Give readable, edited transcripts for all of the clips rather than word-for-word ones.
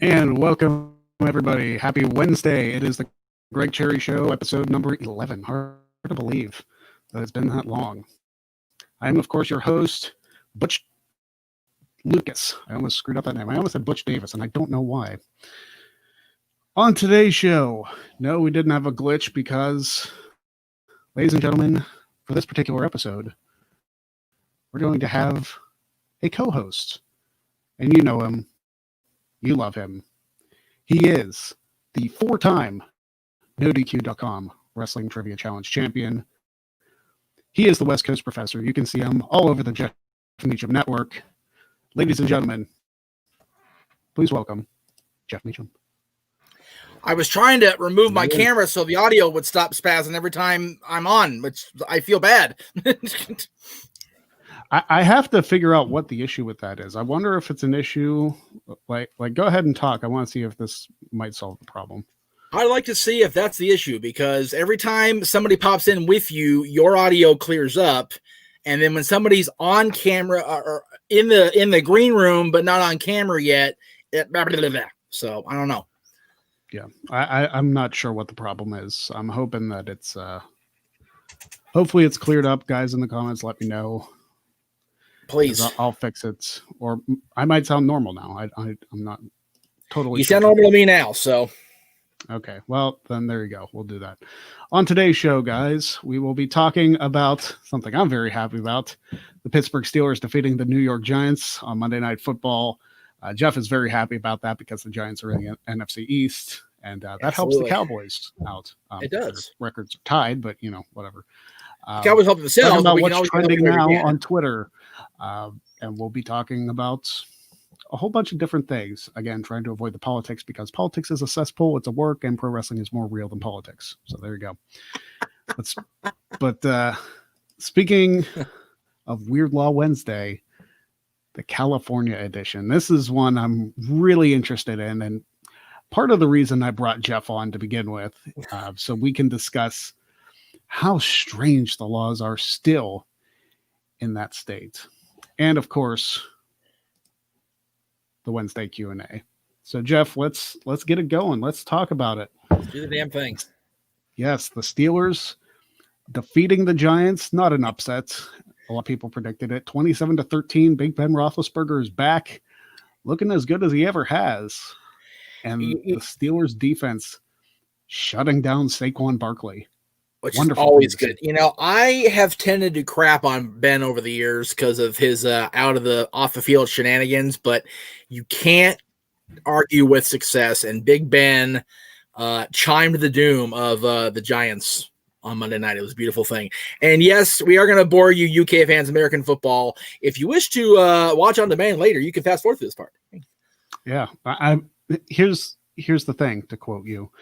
And welcome, everybody. Happy Wednesday. It is the Greg Cherry Show, episode number 11. Hard to believe that it's been that long. I am, of course, your host, Butch Lucas. I almost screwed up that name. I almost said Butch Davis, and I don't know why. On today's show, no, we didn't have a glitch because, ladies and gentlemen, for this particular episode, we're going to have a co-host. And you know him. You love him. He is the four-time NoDQ.com Wrestling Trivia Challenge champion. He is the West Coast professor. You can see him all over the Jeff Meacham Network. Ladies and gentlemen, please welcome Jeff Meacham. I was trying to remove my camera so the audio would stop spazzing every time I'm on, which I feel bad. I have to figure out what the issue with that is. I wonder if it's an issue. Like, go ahead and talk. I want to see if this might solve the problem. I'd like to see if that's the issue, because every time somebody pops in with you, your audio clears up, and then when somebody's on camera or in the green room but not on camera yet, so I don't know. Yeah, I'm not sure what the problem is. I'm hoping that it's hopefully it's cleared up. Guys in the comments, let me know. Please. I'll fix it, or I might sound normal now. I'm not totally. You sound normal to me now, so. Okay, well, then there you go. We'll do that. On today's show, guys, we will be talking about something I'm very happy about. The Pittsburgh Steelers defeating the New York Giants on Monday Night Football. Jeff is very happy about that because the Giants are in the NFC East, and that helps the Cowboys out. It does. Records are tied, but, you know, whatever. Cowboys help themselves. About what's trending now on Twitter. And we'll be talking about a whole bunch of different things. Again, trying to avoid the politics, because politics is a cesspool. It's a work, and pro wrestling is more real than politics. So there you go. But speaking of Weird Law Wednesday, the California edition. This is one I'm really interested in, and part of the reason I brought Jeff on to begin with, so we can discuss how strange the laws are still in that state. And of course, the Wednesday Q&A. So Jeff, let's get it going. Let's talk about it. Let's do the damn thing. Yes, the Steelers defeating the Giants, not an upset. A lot of people predicted it. 27-13. Big Ben Roethlisberger is back, looking as good as he ever has. And the Steelers defense shutting down Saquon Barkley. Which is always good. You know, I have tended to crap on Ben over the years because of his off the field shenanigans, but you can't argue with success. And Big Ben chimed the doom of the Giants on Monday night. It was a beautiful thing. And yes, we are going to bore you UK fans, American football. If you wish to watch on demand later, you can fast forward through this part. Yeah. Here's the thing, to quote you.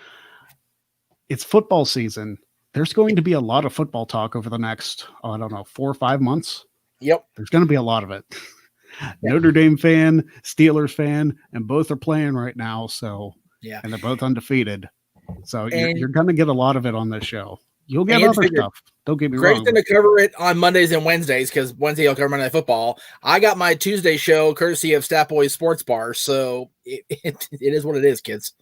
It's football season. There's going to be a lot of football talk over the next, 4 or 5 months. Yep. There's going to be a lot of it. Yep. Notre Dame fan, Steelers fan, and both are playing right now. So, yeah. And they're both undefeated. So you're going to get a lot of it on this show. You'll get other stuff. Don't get me wrong. Greg's going to cover it on Mondays and Wednesdays, because Wednesday I'll cover Monday Night Football. I got my Tuesday show courtesy of Stat Boys Sports Bar. So it is what it is, kids.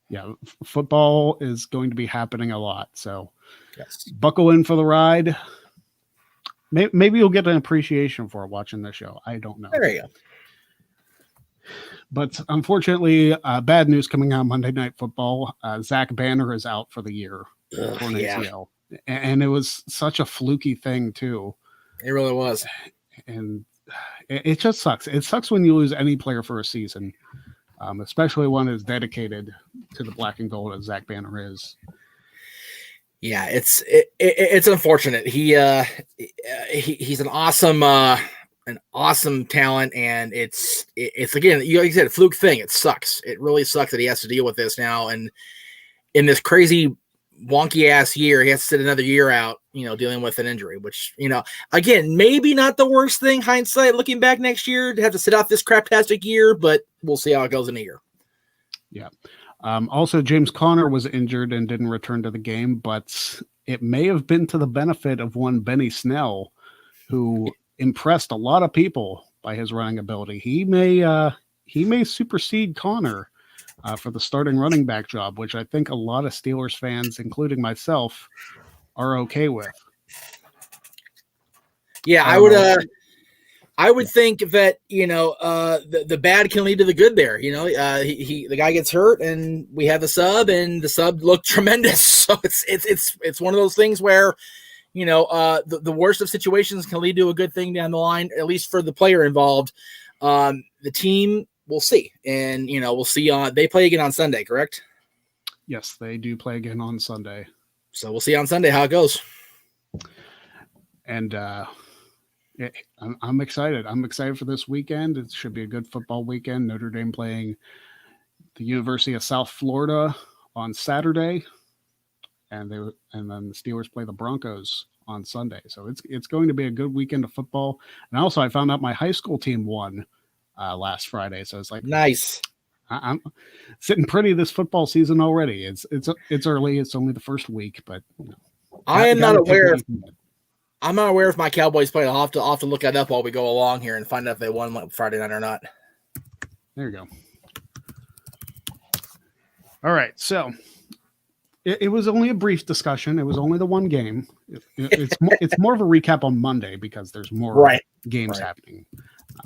Yeah. Football is going to be happening a lot. So. Yes. Buckle in for the ride. Maybe you'll get an appreciation for watching the show. I don't know. There you go. But unfortunately, bad news coming out Monday Night Football. Zach Banner is out for the year for an ACL. And it was such a fluky thing, too. It really was. And it just sucks. It sucks when you lose any player for a season, especially one as dedicated to the black and gold as Zach Banner is. Yeah, it's unfortunate. He's an awesome talent, and it's again, like you said, a fluke thing. It sucks. It really sucks that he has to deal with this now, and in this crazy wonky ass year, he has to sit another year out, dealing with an injury, which, again, maybe not the worst thing, hindsight, looking back next year, to have to sit out this craptastic year, but we'll see how it goes in a year. Yeah. Also, James Conner was injured and didn't return to the game, but it may have been to the benefit of one Benny Snell, who impressed a lot of people by his running ability. He may supersede Conner for the starting running back job, which I think a lot of Steelers fans, including myself, are okay with. Yeah, I would think that the bad can lead to the good there. The guy gets hurt, and we have a sub, and the sub looked tremendous. So it's one of those things where the worst of situations can lead to a good thing down the line, at least for the player involved. The team, we'll see, and we'll see. They play again on Sunday, correct? Yes, they do play again on Sunday. So we'll see on Sunday how it goes. And I'm excited. I'm excited for this weekend. It should be a good football weekend. Notre Dame playing the University of South Florida on Saturday, and then the Steelers play the Broncos on Sunday. So it's going to be a good weekend of football. And also, I found out my high school team won last Friday. So it's like nice. I'm sitting pretty this football season already. It's early. It's only the first week, but I'm not aware if my Cowboys played. I'll have to look that up while we go along here and find out if they won Friday night or not. There you go. All right, so it was only a brief discussion. It was only the one game. It's more of a recap on Monday because there's more games happening.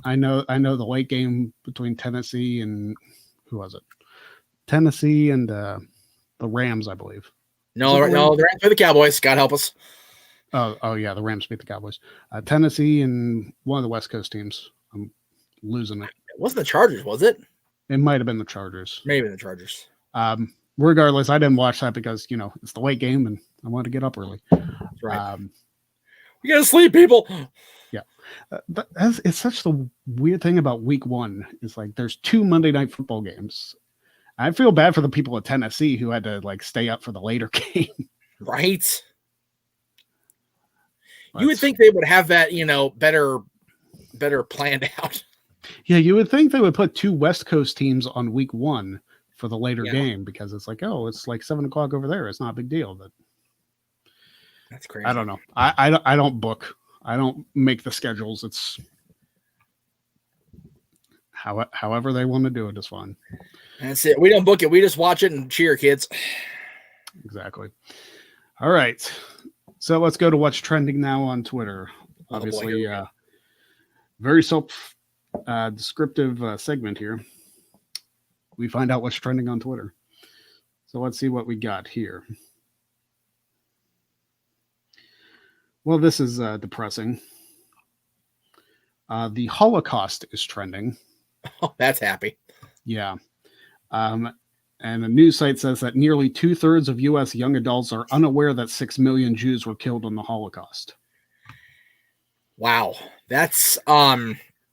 I know the late game between Tennessee and who was it? Tennessee and the Rams, I believe. No, the Rams play the Cowboys. God help us. Oh yeah, the Rams beat the Cowboys. Tennessee and one of the West Coast teams. I'm losing it. It wasn't the Chargers, was it? It might have been the Chargers. Maybe the Chargers. Regardless, I didn't watch that because it's the late game and I wanted to get up early. That's right. We gotta sleep, people. Yeah, it's such the weird thing about week one. It's like there's 2 Monday night football games. I feel bad for the people of Tennessee who had to stay up for the later game. Right. You would think they would have that, better planned out. Yeah, you would think they would put 2 West Coast teams on week one for the later game because it's like, it's like 7:00 over there. It's not a big deal. But that's crazy. I don't know. I don't book. I don't make the schedules. It's however they want to do it is fine. That's it. We don't book it. We just watch it and cheer, kids. Exactly. All right. So let's go to what's trending now on Twitter. Obviously, very self-descriptive segment here. We find out what's trending on Twitter. So let's see what we got here. Well, this is depressing. The Holocaust is trending. Oh, that's happy. Yeah. And a news site says that nearly 2/3 of U.S. young adults are unaware that 6 million Jews were killed in the Holocaust. Wow. That's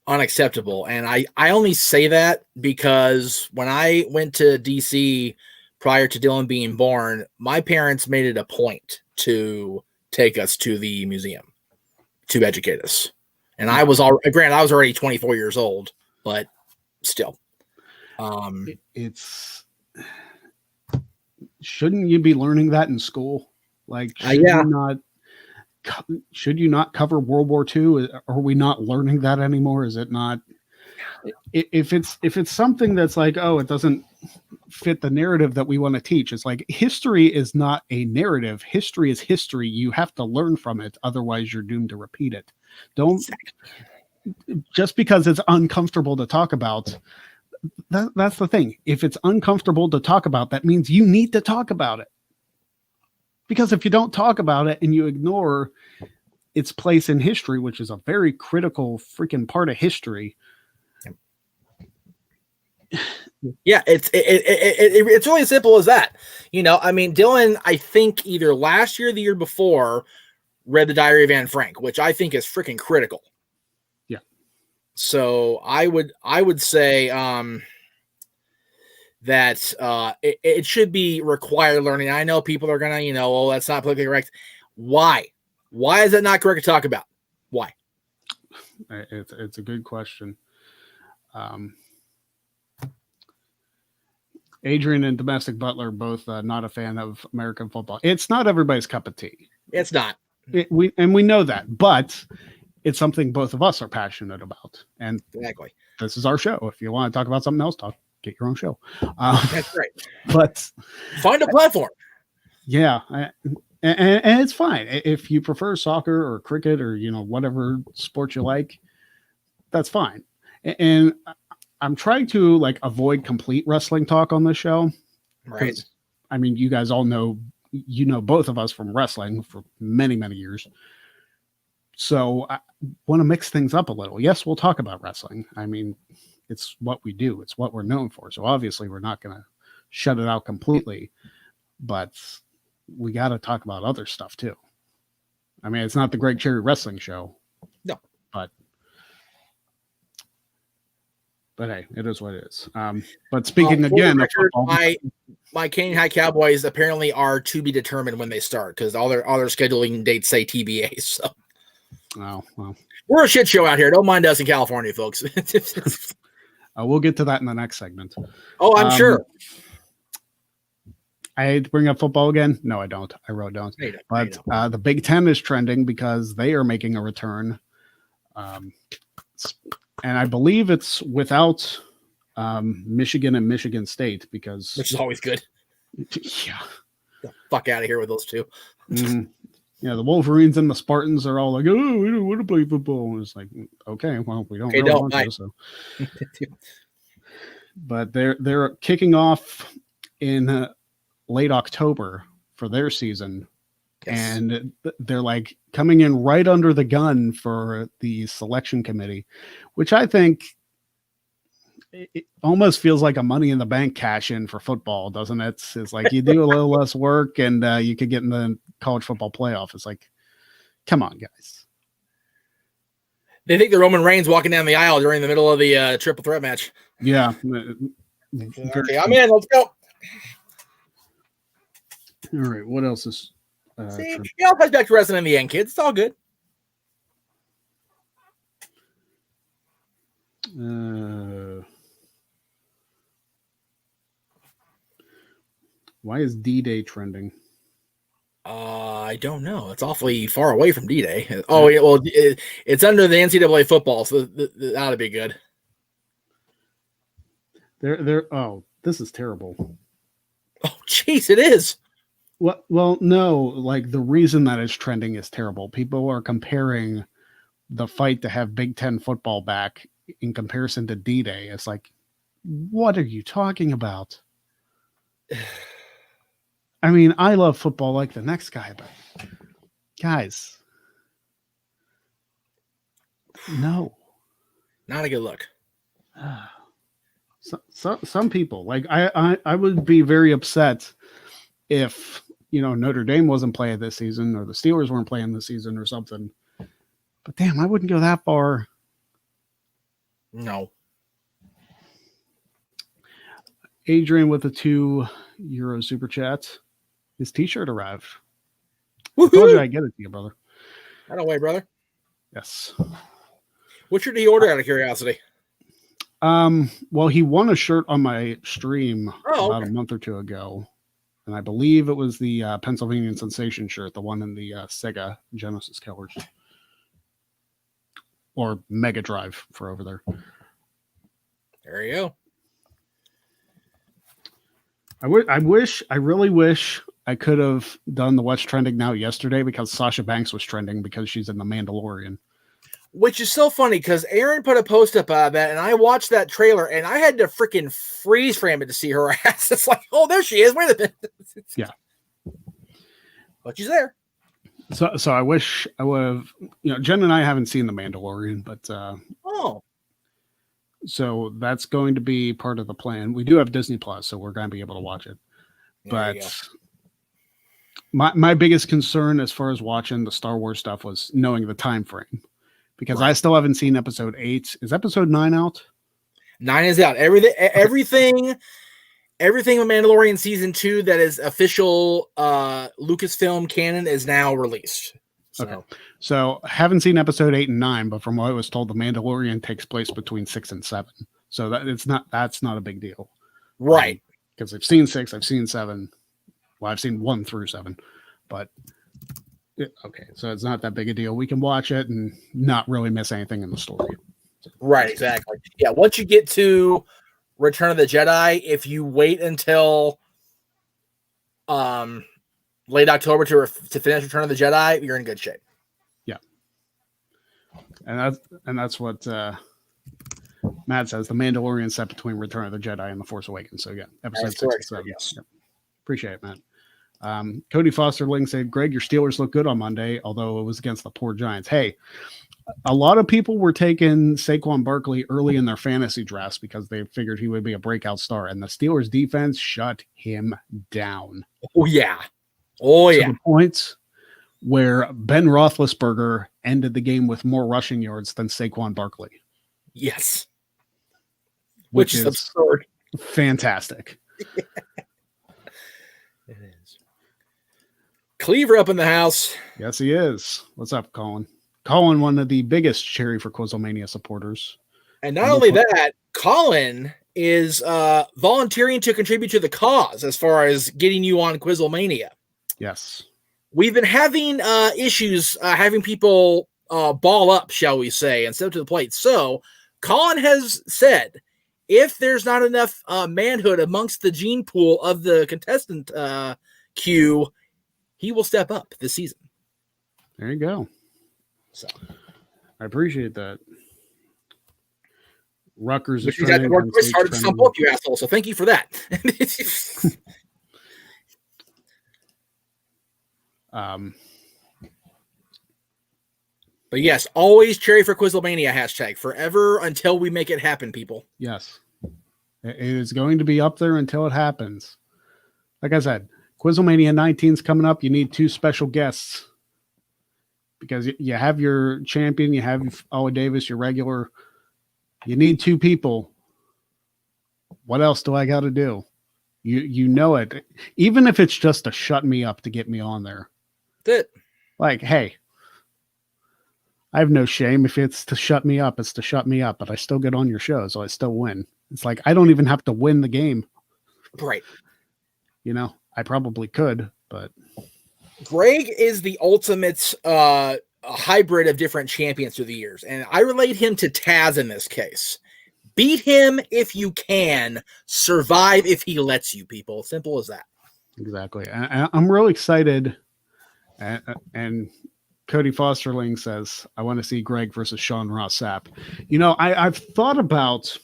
unacceptable. And I only say that because when I went to D.C. prior to Dylan being born, my parents made it a point to take us to the museum to educate us. And I was already 24 years old, but still. Shouldn't you be learning that in school? Should you not cover World War II? Are we not learning that anymore? Is it not? If it's something that's like, it doesn't fit the narrative that we want to teach. It's like history is not a narrative. History is history. You have to learn from it. Otherwise, you're doomed to repeat it. Just because it's uncomfortable to talk about. That's the thing. If it's uncomfortable to talk about, that means you need to talk about it. Because if you don't talk about it and you ignore its place in history, which is a very critical freaking part of history. Yeah, it's really as simple as that. Dylan, I think either last year or the year before, read the Diary of Anne Frank, which I think is freaking critical. So I would say that it should be required learning. I know people are gonna, that's not politically correct. Why? Why is that not correct to talk about? Why? It's a good question. Adrian and Domestic Butler both not a fan of American football. It's not everybody's cup of tea. It's not. We know that, but it's something both of us are passionate about. And exactly. This is our show. If you want to talk about something else, talk. get your own show. That's right. But find a platform. Yeah, and it's fine if you prefer soccer or cricket or whatever sport you like. That's fine. And I'm trying to like avoid complete wrestling talk on this show. Right. I mean, you guys all know, both of us from wrestling for many, many years. So I want to mix things up a little. Yes, we'll talk about wrestling. I mean, it's what we do. It's what we're known for. So obviously we're not going to shut it out completely, but we got to talk about other stuff too. I mean, it's not the Greg Cherry Wrestling Show. No. But hey, it is what it is. But speaking again, record, my Canyon High Cowboys apparently are to be determined when they start because all their scheduling dates say TBA. So, oh well, we're a shit show out here. Don't mind us in California, folks. We'll get to that in the next segment. Oh, I'm sure. I hate to bring up football again. No, I don't. I wrote down. But the Big Ten is trending because they are making a return. And I believe it's without Michigan and Michigan State which is always good. Yeah. The fuck out of here with those two. Mm-hmm. Yeah, the Wolverines and the Spartans are all like, oh, we don't want to play football. And it's like, okay, well, we don't really want to. So. But they're kicking off in late October for their season. Yes. And they're like coming in right under the gun for the selection committee, which I think it almost feels like a Money in the Bank cash in for football, doesn't it? It's like you do a little less work and you could get in the college football playoff. It's like, come on, guys. They think the Roman Reigns walking down the aisle during the middle of the triple threat match. Yeah. Okay, I'm in. Let's go. All right. What else is... See, I'll touch back to wrestling in the end, kids. It's all good. Why is D-Day trending? I don't know. It's awfully far away from D-Day. Oh, yeah, well, it's under the NCAA football, so that ought to be good. Oh, this is terrible. Oh, jeez, it is. Well, no, like the reason that it's trending is terrible. People are comparing the fight to have Big Ten football back in comparison to D-Day. It's like, what are you talking about? I mean, I love football like the next guy, but guys, no. Not a good look. Some people, like I would be very upset if Notre Dame wasn't playing this season or the Steelers weren't playing this season or something. But damn, I wouldn't go that far. No. Adrian with the €2 super chat. His t-shirt arrived. Woo-hoo! I told you I'd get it to you, brother. Right away, brother. Yes. What shirt did he order out of curiosity? Well, he won a shirt on my stream about a month or two ago. And I believe it was the Pennsylvania Sensation shirt, the one in the Sega Genesis colors. Or Mega Drive for over there. There you go. I really wish I could have done the What's Trending Now yesterday because Sasha Banks was trending because she's in The Mandalorian. Which is so funny because Aaron put a post up that and I watched that trailer and I had to freaking freeze frame it to see her ass. It's like, oh, there she is. Wait a minute. Yeah. But she's there. So I wish I would have, Jen and I haven't seen The Mandalorian, but so that's going to be part of the plan. We do have Disney Plus, so we're going to be able to watch it. But my biggest concern as far as watching the Star Wars stuff was knowing the time frame. Because I still haven't seen episode 8. Is episode 9 out? 9 is out. Everything with Mandalorian season 2 that is official Lucasfilm canon is now released. Okay. So haven't seen episode 8 and 9, but from what I was told, the Mandalorian takes place between 6 and 7. So that's not a big deal. Right. Because I've seen 6, I've seen 7. Well, I've seen 1 through 7. But okay, so it's not that big a deal. We can watch it and not really miss anything in the story. Right, exactly. Yeah, once you get to Return of the Jedi, if you wait until late October to finish Return of the Jedi, you're in good shape. Yeah, and that's what Matt says. The Mandalorian set between Return of the Jedi and The Force Awakens. So again, episode 6 and 7. Yes. Yep. Appreciate it, Matt. Cody Fosterling said, Greg, your Steelers look good on Monday, although it was against the poor Giants. Hey, a lot of people were taking Saquon Barkley early in their fantasy drafts because they figured he would be a breakout star, and the Steelers defense shut him down. Oh, yeah. Oh, yeah. To the point where Ben Roethlisberger ended the game with more rushing yards than Saquon Barkley. Yes. Which is absurd. Fantastic. It is. Cleaver up in the house. Yes, he is. What's up, Colin? Colin, one of the biggest Cherry for Quizlemania supporters. And not only that, Colin is volunteering to contribute to the cause as far as getting you on Quizlemania. Yes. We've been having issues having people ball up, shall we say, and step up to the plate. So Colin has said, if there's not enough manhood amongst the gene pool of the contestant queue, he will step up this season. There you go. So I appreciate that. Rutgers is trying to work Chris hard to stump up, you asshole. So thank you for that. But yes, always Cherry for Quizlemania hashtag forever until we make it happen, people. Yes. It is going to be up there until it happens. Like I said, Quizlemania 19 is coming up. You need 2 special guests because you have your champion, you have Owen Davis, your regular. You need 2 people. What else do I got to do? You know it. Even if it's just to shut me up to get me on there. That's it. Like, hey, I have no shame. If it's to shut me up, it's to shut me up, but I still get on your show, so I still win. It's like, I don't even have to win the game. Right. You know, I probably could, but. Greg is the ultimate hybrid of different champions through the years, and I relate him to Taz in this case. Beat him if you can. Survive if he lets you, people. Simple as that. Exactly. I'm really excited. And Cody Fosterling says, I want to see Greg versus Sean Ross Sapp. You know, I've thought about,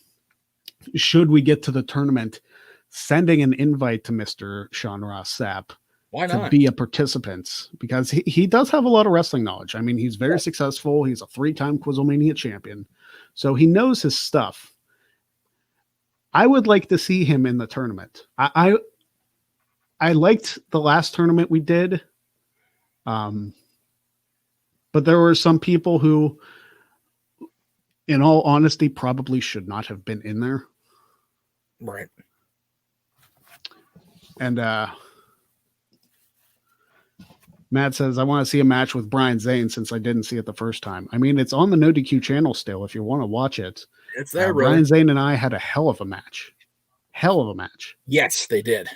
should we get to the tournament, sending an invite to Mr. Sean Ross Sapp. Why not? To be a participant, because he does have a lot of wrestling knowledge. I mean, he's very successful. He's a 3-time Quizlemania champion. So he knows his stuff. I would like to see him in the tournament. I liked the last tournament we did. But there were some people who, in all honesty, probably should not have been in there. Right. And Matt says, I want to see a match with Brian Zane since I didn't see it the first time. I mean, it's on the No DQ channel still if you want to watch it. It's there, Brian Zane and I had a hell of a match. Hell of a match. Yes, they did.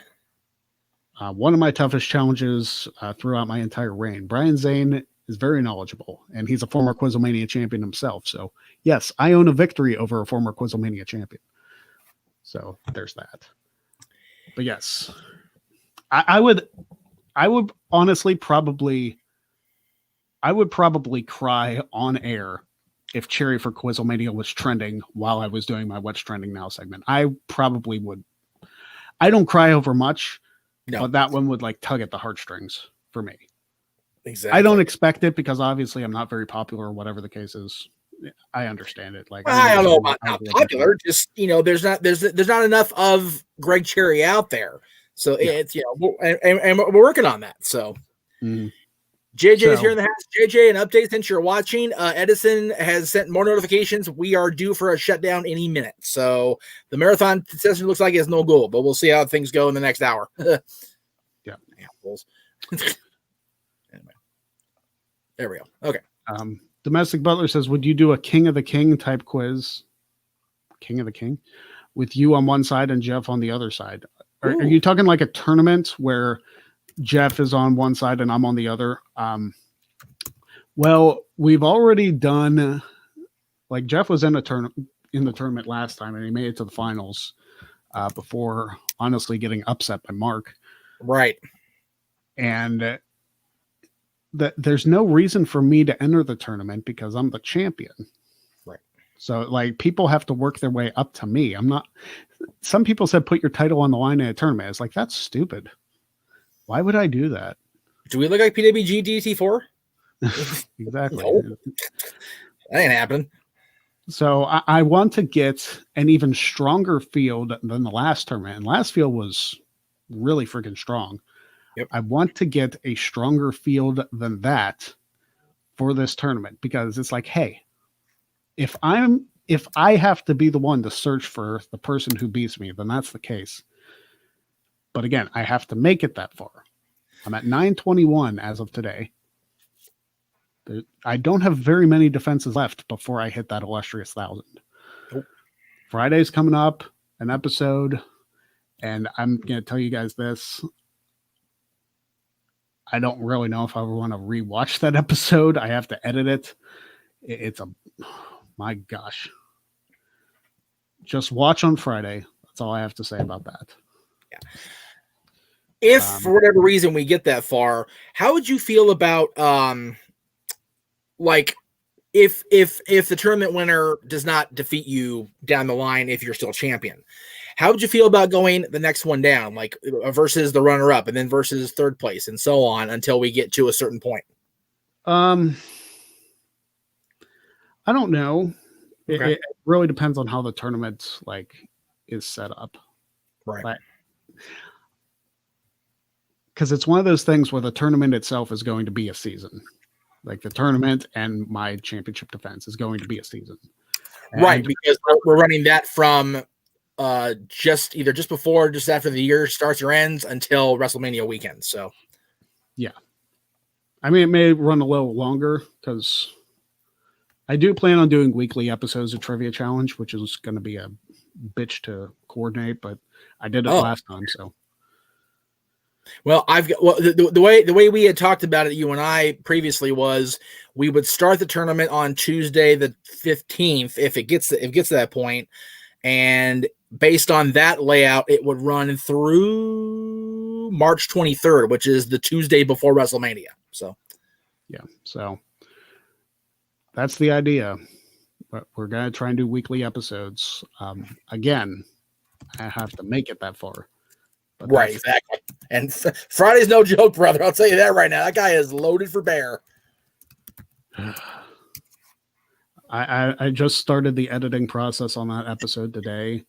One of my toughest challenges throughout my entire reign. Brian Zane is very knowledgeable, and he's a former Quizlemania champion himself. So, yes, I own a victory over a former Quizlemania champion. So, there's that. But yes, I would honestly probably cry on air if Cherry for Quizlemania was trending while I was doing my What's Trending Now segment. I probably would. I don't cry over much, but that one would like tug at the heartstrings for me. Exactly. I don't expect it because obviously I'm not very popular or whatever the case is. I understand it. Like I don't know about not popular. Just there's not enough of Greg Cherry out there. So it's and we're working on that. So JJ is here in the house. JJ, an update since you're watching. Edison has sent more notifications. We are due for a shutdown any minute. So the marathon session looks like it's no goal, but we'll see how things go in the next hour. Yeah. Anyway. There we go. Okay. Domestic Butler says, would you do a King of the King type quiz? King of the King? With you on one side and Jeff on the other side. Are you talking like a tournament where Jeff is on one side and I'm on the other? Well, we've already done, like Jeff was in the tournament last time and he made it to the finals. before honestly getting upset by Mark. Right. And there's no reason for me to enter the tournament because I'm the champion. Right. So like people have to work their way up to me. I'm not. Some people said put your title on the line in a tournament. It's like that's stupid. Why would I do that? Do we look like PWG DT4? Exactly. No. That ain't happening. So I want to get an even stronger field than the last tournament. And last field was really freaking strong. Yep. I want to get a stronger field than that for this tournament because it's like, hey, if I have to be the one to search for the person who beats me, then that's the case. But again, I have to make it that far. I'm at 921 as of today. I don't have very many defenses left before I hit that illustrious 1,000. Nope. Friday's coming up, an episode, and I'm going to tell you guys this. I don't really know if I want to rewatch that episode. I have to edit it. It's my gosh. Just watch on Friday. That's all I have to say about that. Yeah. If for whatever reason we get that far, how would you feel about like if the tournament winner does not defeat you down the line if you're still champion? How would you feel about going the next one down, like versus the runner up and then versus third place and so on until we get to a certain point? I don't know. Okay. It really depends on how the tournament like is set up. Right. Because it's one of those things where the tournament itself is going to be a season. Like the tournament and my championship defense is going to be a season. And right, because we're running that from just before, just after the year starts or ends until WrestleMania weekend. So, yeah. I mean, it may run a little longer because I do plan on doing weekly episodes of Trivia Challenge, which is going to be a bitch to coordinate, but I did it last time, so. Well, the way we had talked about it, you and I previously, was we would start the tournament on Tuesday the 15th if it gets to that point, and based on that layout, it would run through March 23rd, which is the Tuesday before WrestleMania. So, yeah, so that's the idea. But we're gonna try and do weekly episodes. Again, I have to make it that far. But right, exactly. And Friday's no joke, brother. I'll tell you that right now. That guy is loaded for bear. I just started the editing process on that episode today.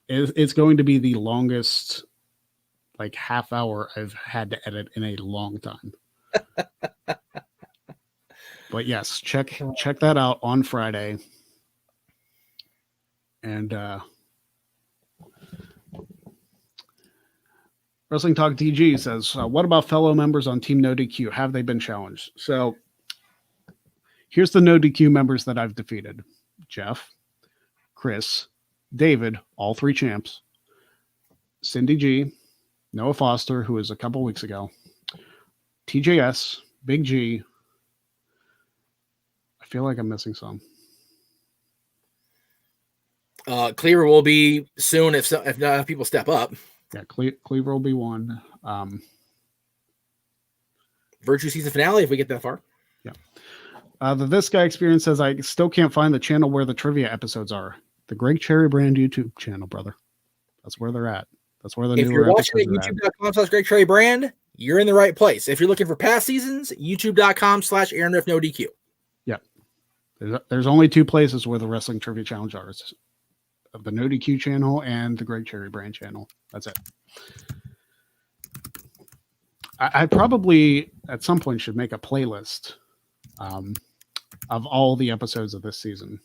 It's going to be the longest like half hour I've had to edit in a long time. But yes, check that out on Friday. And Wrestling Talk DG says, what about fellow members on Team No DQ? Have they been challenged? So here's the No DQ members that I've defeated. Jeff, Chris, David, all three champs, Cindy G, Noah Foster, who was a couple weeks ago, TJS, Big G. I feel like I'm missing some. Cleaver will be soon if not enough people step up. Yeah, Cleaver will be one. Virtue season finale if we get that far. Yeah. The This Guy Experience says, I still can't find the channel where the trivia episodes are. The Greg Cherry Brand YouTube channel, brother. That's where they're at. That's where the if newer you're watching episodes at youtube.com/Greg Cherry Brand, you're in the right place. If you're looking for past seasons, youtube.com/Aaron Riff No DQ. Yeah. There's only two places where the Wrestling Trivia Challenge are. It's the No DQ channel and the Greg Cherry Brand channel. That's it. I probably at some point should make a playlist of all the episodes of this season.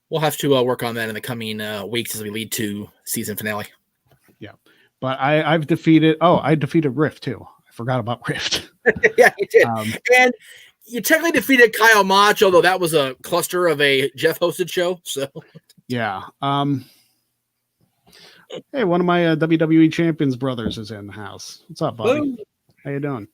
We'll have to work on that in the coming weeks as we lead to season finale. Yeah, but I've defeated. Oh, I defeated Rift too. I forgot about Rift. Yeah, you did. And you technically defeated Kyle Mach, although that was a cluster of a Jeff hosted show. So yeah. Hey, one of my WWE Champions brothers is in the house. What's up, buddy? Boom. How you doing?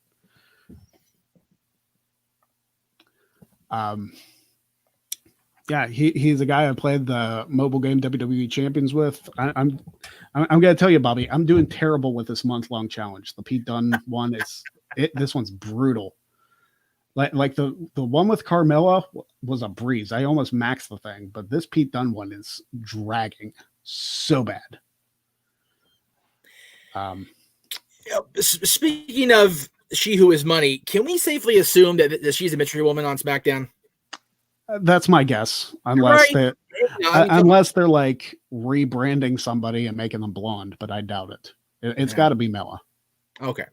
Yeah, he's a guy I played the mobile game WWE Champions with. I'm gonna tell you, Bobby, I'm doing terrible with this month-long challenge. The Pete Dunne one this one's brutal. Like the one with Carmella was a breeze. I almost maxed the thing, but this Pete Dunne one is dragging so bad. Speaking of She Who Is Money, can we safely assume that she's a mystery woman on SmackDown? That's my guess, unless unless they're like rebranding somebody and making them blonde, but I doubt it. It's got to be Mella. Okay.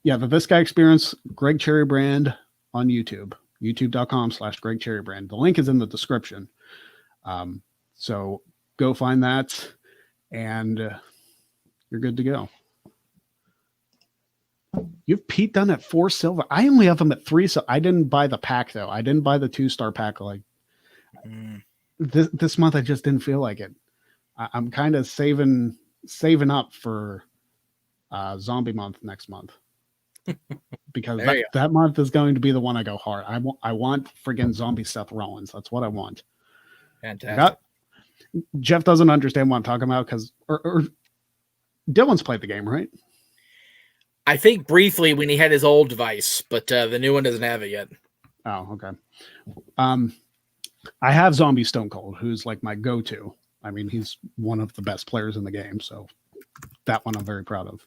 Yeah, the This Guy Experience, Greg Cherry Brand on YouTube, youtube.com/Greg Cherry Brand. The link is in the description. So go find that and you're good to go. You've Pete Dunne at 4 silver. I only have him at 3, so I didn't buy the pack though. I didn't buy the 2-star pack. Like this month, I just didn't feel like it. I'm kind of saving up for Zombie Month next month because that month is going to be the one I go hard. I want friggin' zombie Seth Rollins. That's what I want. Fantastic. Jeff doesn't understand what I'm talking about because or Dylan's played the game, right? I think briefly when he had his old device, but the new one doesn't have it yet. Oh, okay. I have Zombie Stone Cold, who's like my go-to. I mean, he's one of the best players in the game, so that one I'm very proud of.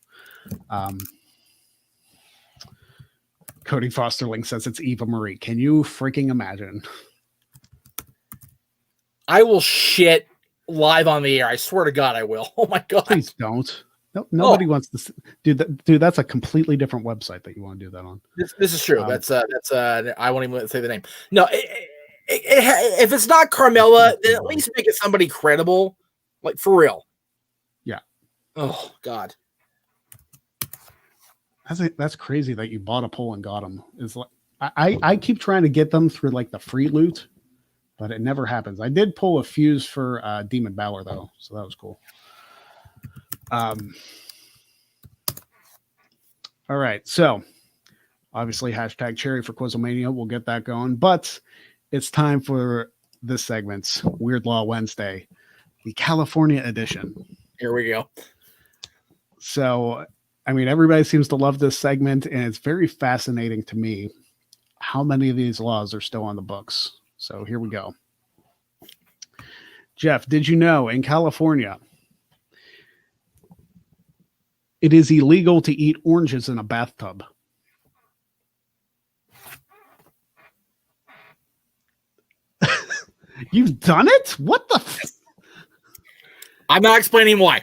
Cody Fosterling says it's Eva Marie. Can you freaking imagine? I will shit live on the air. I swear to God, I will. Oh my God. Please don't. No, nobody wants to do that. Dude, that's a completely different website that you want to do that on. This is true. That's I won't even say the name. No, if it's not Carmella, then at least make it somebody credible, like for real. Yeah. Oh God. That's crazy that you bought a poll and got them. Is like I keep trying to get them through like the free loot, but it never happens. I did pull a fuse for Demon Balor though, so that was cool. All right, so obviously hashtag Cherry for Quizlemania. We'll get that going, but it's time for this segment's Weird Law Wednesday, the California edition. Here we go. So, I mean, everybody seems to love this segment, and it's very fascinating to me how many of these laws are still on the books. So here we go. Jeff, did you know in California, it is illegal to eat oranges in a bathtub? You've done it? What the? I'm not explaining why.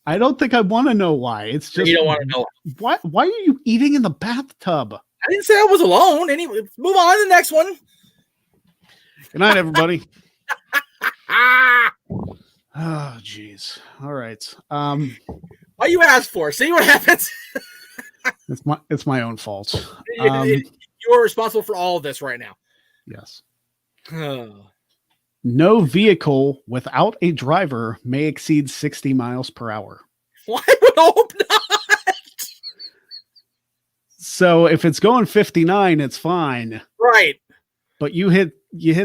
I don't think I want to know why. It's just you don't want to know why. Why are you eating in the bathtub? I didn't say I was alone. Anyway, move on to the next one. Good night, everybody. Oh, jeez. All right. What you asked for? See what happens. It's my own fault. You are responsible for all of this right now. Yes. No vehicle without a driver may exceed 60 miles per hour. Why would I hope not? So if it's going 59, it's fine. Right. But you hit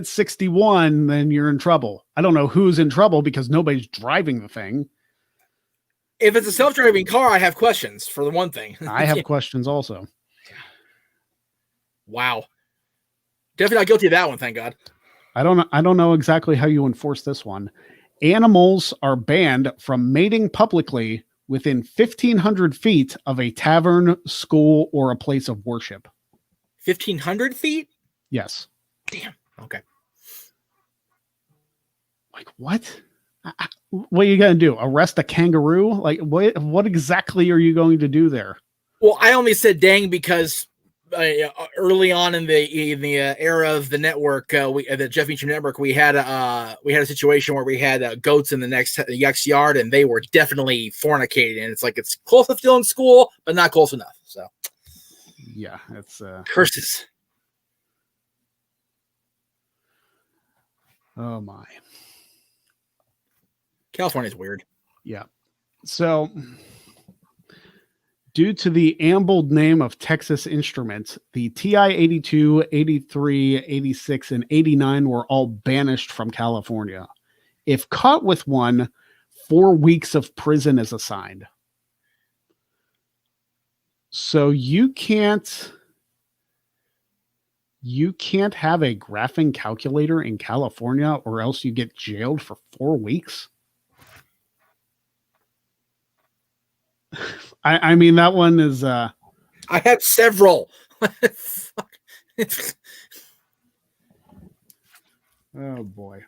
61, then you're in trouble. I don't know who's in trouble because nobody's driving the thing. If it's a self-driving car, I have questions for the one thing. I have questions also. Wow. Definitely not guilty of that one, thank God. I don't know exactly how you enforce this one. Animals are banned from mating publicly within 1,500 feet of a tavern, school, or a place of worship. 1,500 feet? Yes. Damn. Okay. Like what? What are you going to do? Arrest a kangaroo? Like what exactly are you going to do there? Well, I only said dang because early on in the era of the network, the Jeff Meacham network, we had a situation where we had goats in the next yard, and they were definitely fornicating. And it's like it's close enough still in school, but not close enough. So yeah, it's curses. Oh my. California's weird. Yeah. So Due to the ambled name of Texas Instruments, the TI 82, 83, 86, and 89 were all banished from California. If caught with one, 4 weeks of prison is assigned. So you can't have a graphing calculator in California, or else you get jailed for 4 weeks. I mean, that one is I have several. Oh boy.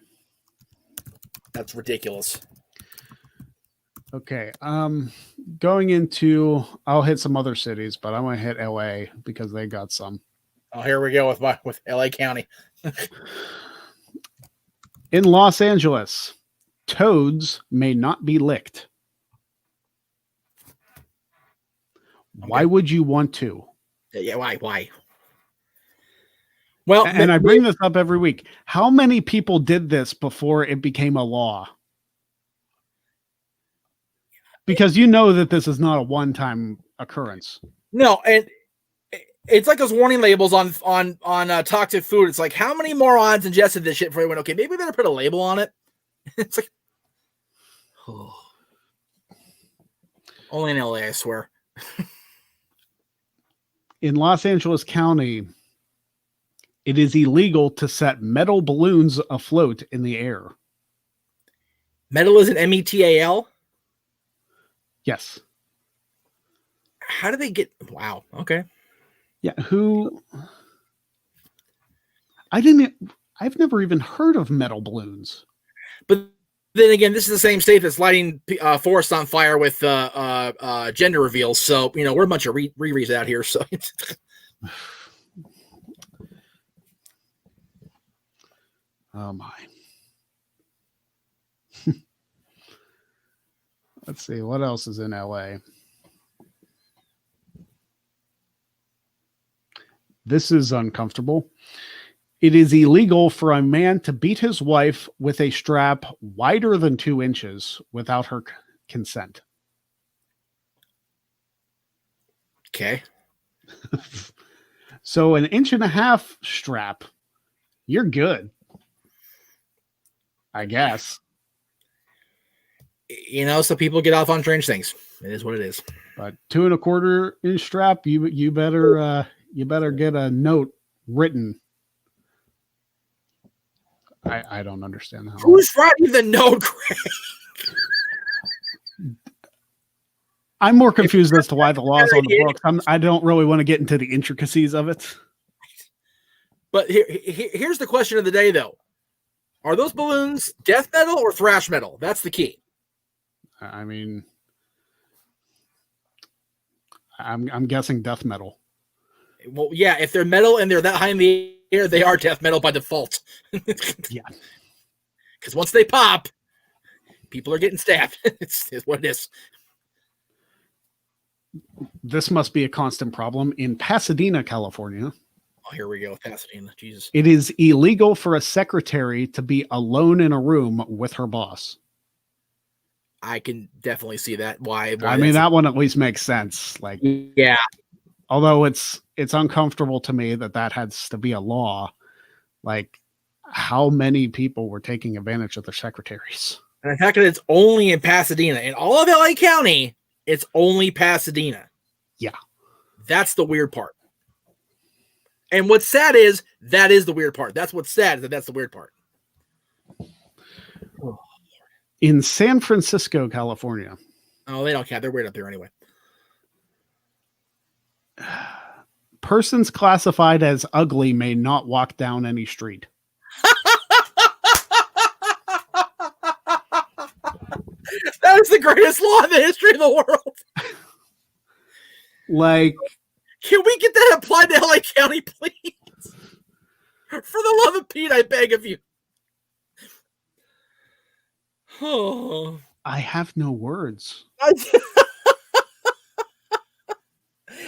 That's ridiculous. Okay. Going into, I'll hit some other cities, but I'm gonna hit LA because they got some. Oh, here we go with LA County. In Los Angeles, toads may not be licked. Why would you want to? Yeah, why? Well, and I bring this up every week. How many people did this before it became a law? Because you know that this is not a one-time occurrence. No, and it's like those warning labels on toxic food. It's like, how many morons ingested this shit before they went, okay, maybe we better put a label on it. It's like, oh. Only in LA, I swear. In Los Angeles County, it is illegal to set metal balloons afloat in the air. Metal is an METAL? Yes. How do they get? Wow. Okay. Yeah. I've never even heard of metal balloons. But then again, this is the same state that's lighting forests on fire with gender reveals. So, we're a bunch of rereads out here. So, oh my. Let's see what else is in LA. This is uncomfortable. It is illegal for a man to beat his wife with a strap wider than 2 inches without her consent. Okay. So 1.5 inch strap, you're good, I guess. So people get off on strange things. It is what it is. But 2.25 inch strap, you better get a note written. I don't understand that. Who's writing the note, Greg? I'm more confused as to why the law's on the books. I don't really want to get into the intricacies of it. But here's the question of the day, though. Are those balloons death metal or thrash metal? That's the key. I mean, I'm guessing death metal. Well, yeah, if they're metal and they're that high in the air, they are death metal by default. Yeah. Because once they pop, people are getting stabbed. It's what it is. This must be a constant problem in Pasadena, California. Oh, here we go. Pasadena. Jesus. It is illegal for a secretary to be alone in a room with her boss. I can definitely see that. Why I mean, that one at least makes sense. Like, yeah. Although it's uncomfortable to me that has to be a law. Like, how many people were taking advantage of their secretaries? And the fact that it's only in Pasadena. In all of LA County, it's only Pasadena. Yeah. That's the weird part. And what's sad is that is the weird part. That's what's sad, is that's the weird part. In San Francisco, California. Oh, they don't count. They're weird up there anyway. Persons classified as ugly may not walk down any street. That is the greatest law in the history of the world. Like, can we get that applied to LA County, please? For the love of Pete, I beg of you. Oh. I have no words.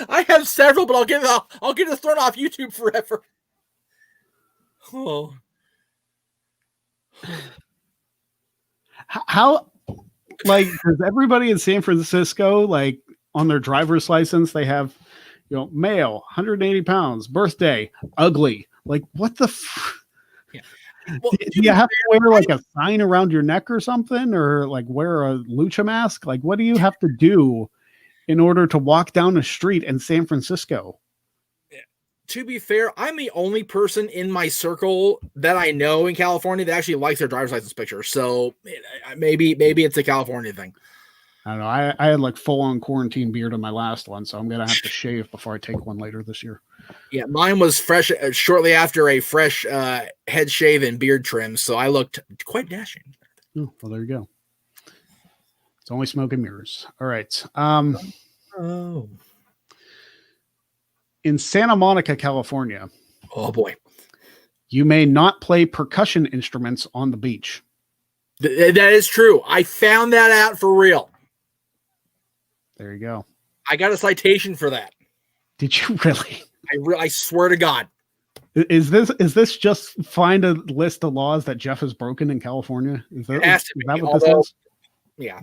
I have several, but I'll get this thrown off YouTube forever. Oh. How, like, does everybody in San Francisco, like, on their driver's license, they have, male, 180 pounds, birthday, ugly. Like, what the? Yeah. Well, do you have to wear like a sign around your neck or something, or like wear a lucha mask? Like, what do you have to do in order to walk down the street in San Francisco? To be fair, I'm the only person in my circle that I know in California that actually likes their driver's license picture. So maybe it's a California thing. I don't know. I had like full on quarantine beard on my last one, so I'm going to have to shave before I take one later this year. Yeah, mine was fresh shortly after a fresh head shave and beard trim, so I looked quite dashing. Oh, well, there you go. It's only smoke and mirrors. All right. In Santa Monica, California. Oh, boy. You may not play percussion instruments on the beach. That is true. I found that out for real. There you go. I got a citation for that. Did you really? I swear to God. Is this just find a list of laws that Jeff has broken in California? Is that what this is? Yeah.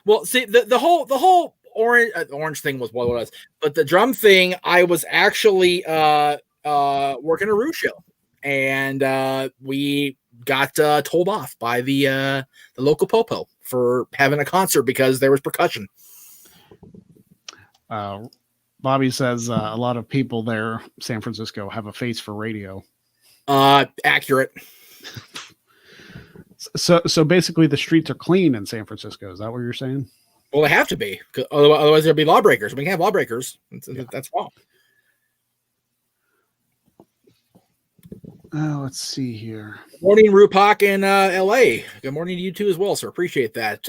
Well, see, the whole orange thing was what it was, but the drum thing, I was actually working a root show, and we got told off by the local popo for having a concert because there was percussion. Bobby says a lot of people there, San Francisco, have a face for radio. Accurate. So basically, the streets are clean in San Francisco. Is that what you're saying? Well, they have to be. Otherwise, there'll be lawbreakers. We can't have lawbreakers. That's wrong. Let's see here. Good morning, Rupak in LA. Good morning to you too as well, sir. Appreciate that.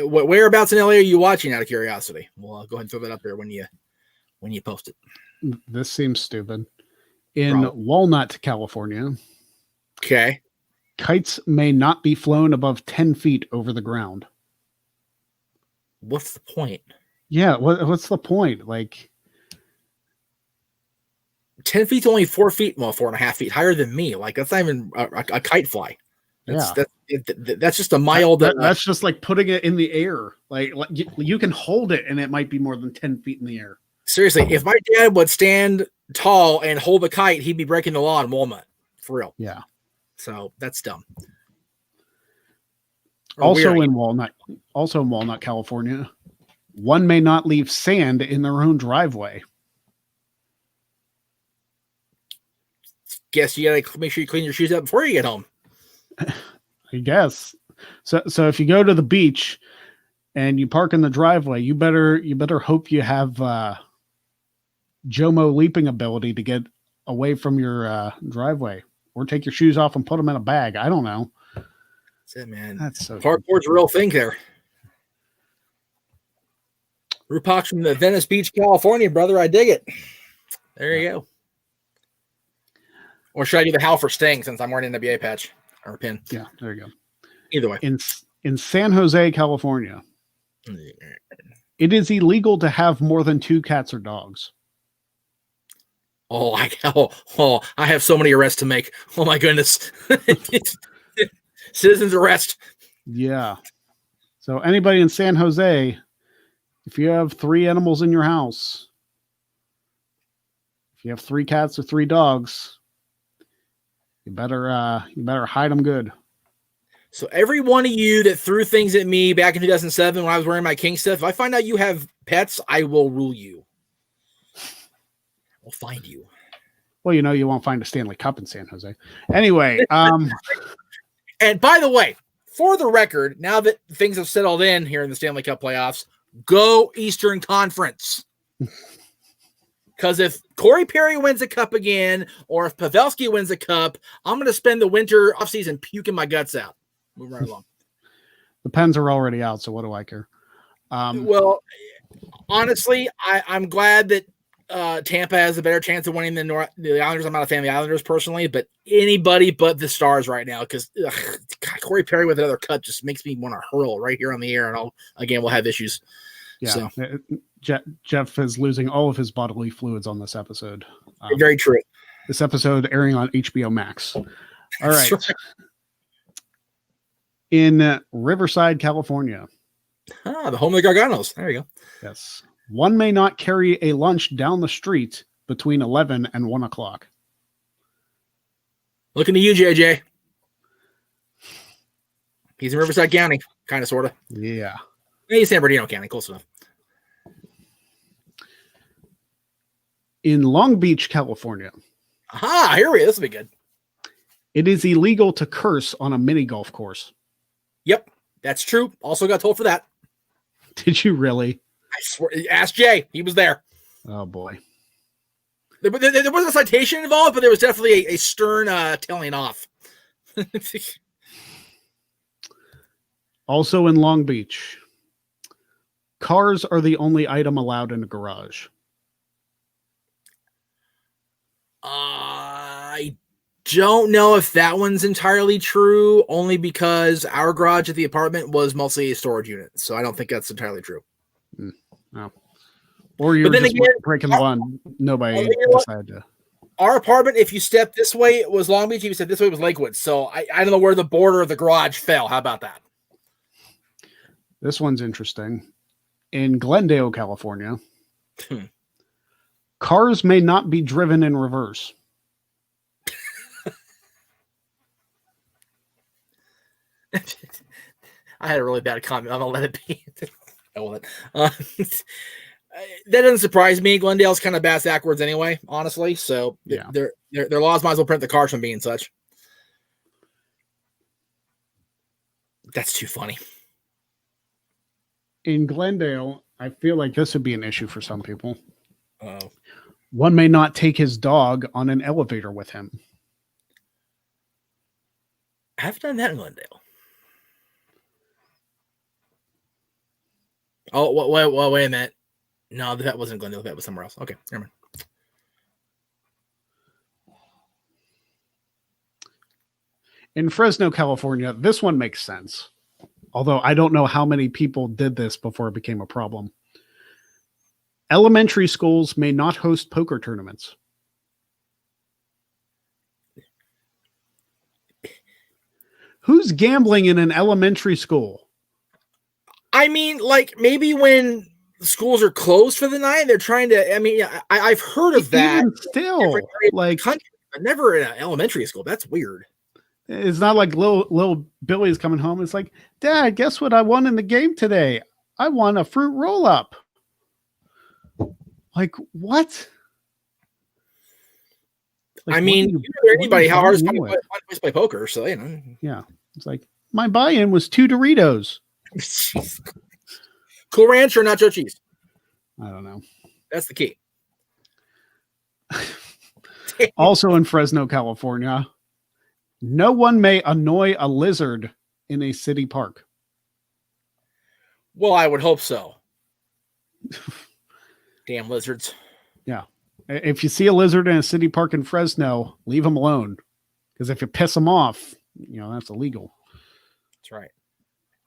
Whereabouts in LA are you watching? Out of curiosity, we'll go ahead and throw that up there when you post it. This seems stupid. In Walnut, California. Okay. Kites may not be flown above 10 feet over the ground. What's the point? Yeah, what's the point? Like 10 feet's only 4 feet, well, 4.5 feet higher than me. Like that's not even a kite fly. That's just a mild. That's just like putting it in the air. Like you can hold it, and it might be more than 10 feet in the air. Seriously, if my dad would stand tall and hold a kite, he'd be breaking the law in Walnut. For real. Yeah. So that's dumb. Also in Walnut, California, one may not leave sand in their own driveway. Guess you gotta make sure you clean your shoes up before you get home. I guess. So if you go to the beach and you park in the driveway, you better hope you have Jomo leaping ability to get away from your driveway, or take your shoes off and put them in a bag. I don't know. That's it, man. That's so hardcore's a real thing there. Rupak's from the Venice Beach, California, brother. I dig it. There you go. Or should I do the Howl for Sting since I'm wearing an NBA patch or a pin? Yeah, there you go. Either way. In San Jose, California, it is illegal to have more than 2 cats or dogs. I have so many arrests to make. Oh my goodness. Citizens arrest. Yeah. So anybody in San Jose, if you have 3 animals in your house, if you have 3 cats or 3 dogs, you better hide them good. So every one of you that threw things at me back in 2007 when I was wearing my King stuff, if I find out you have pets, I will rule you. I'll find you. Well, you won't find a Stanley Cup in San Jose. Anyway, and by the way, for the record, now that things have settled in here in the Stanley Cup playoffs, go Eastern Conference. Because if Corey Perry wins a cup again, or if Pavelski wins a cup, I'm going to spend the winter offseason puking my guts out. Move right along. The Pens are already out, so what do I care? Well, honestly, I'm glad that Tampa has a better chance of winning than the Islanders. I'm not a fan of the Islanders personally, but anybody but the Stars right now, because Corey Perry with another cut just makes me want to hurl right here on the air, and we'll have issues. Yeah, so. Jeff is losing all of his bodily fluids on this episode. Very true. This episode airing on HBO Max. All right. In Riverside, California. The home of the Garganos. There you go. Yes. One may not carry a lunch down the street between 11 and 1 o'clock. Looking to you, JJ. He's in Riverside County, kind of, sort of. Yeah. He's San Bernardino County, close enough. In Long Beach, California. Aha, here we go. This will be good. It is illegal to curse on a mini golf course. Yep, that's true. Also got told for that. Did you really? I swear. Ask Jay. He was there. Oh, boy. There wasn't a citation involved, but there was definitely a stern telling off. Also in Long Beach, cars are the only item allowed in a garage. I don't know if that one's entirely true, only because our garage at the apartment was mostly a storage unit. So I don't think that's entirely true. No. Or you're just breaking the law and nobody decided to. Our apartment, if you step this way, it was Long Beach. If you step this way, it was Lakewood. So I don't know where the border of the garage fell. How about that? This one's interesting. In Glendale, California, cars may not be driven in reverse. I had a really bad comment. I'm gonna let it be. I won't. That doesn't surprise me. Glendale's kind of bass backwards anyway, honestly. So yeah, their laws might as well prevent the cars from being such. That's too funny. In Glendale, I feel like this would be an issue for some people. Oh. One may not take his dog on an elevator with him. I've done that in Glendale. Oh, wait a minute. No, that wasn't Glendale. That was somewhere else. Okay, never mind. In Fresno, California, this one makes sense. Although I don't know how many people did this before it became a problem. Elementary schools may not host poker tournaments. Who's gambling in an elementary school? I mean, like maybe when schools are closed for the night, they're trying to. I mean, I've heard of that. Even still, like country, but never in an elementary school. That's weird. It's not like little Billy's coming home. It's like, Dad, guess what I won in the game today? I won a fruit roll up. Like what? Like, I mean, anybody, how hard is it to play poker? So you know, yeah, it's like my buy-in was 2 Doritos. Cool Ranch or nacho cheese? I don't know. That's the key. Also in Fresno, California, no one may annoy a lizard in a city park. Well, I would hope so. Damn lizards. Yeah. If you see a lizard in a city park in Fresno, leave them alone. Because if you piss them off, you know, that's illegal. That's right.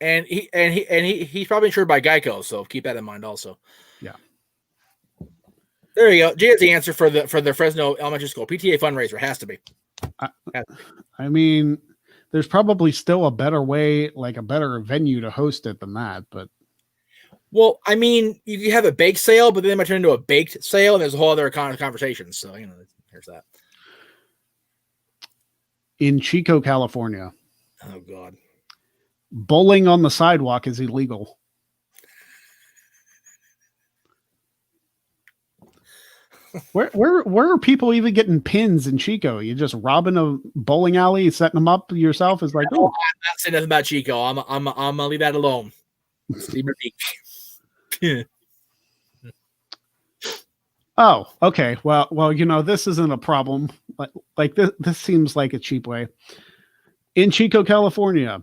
And he's probably insured by Geico, so keep that in mind also. Yeah. There you go. Jay has the answer for the Fresno Elementary School PTA fundraiser. Has to be. I mean, there's probably still a better way, like a better venue to host it than that, but. Well, I mean, you have a bake sale, but then it might turn into a baked sale, and there's a whole other kind of conversation. So, you know, here's that. In Chico, California. Oh, God. Bowling on the sidewalk is illegal. Where are people even getting pins in Chico? You just robbing a bowling alley, setting them up yourself? Is like, oh, I'm not saying nothing about Chico. I'm gonna leave that alone. Leave it. Oh, okay. Well, you know, this isn't a problem. Like this seems like a cheap way. In Chico, California,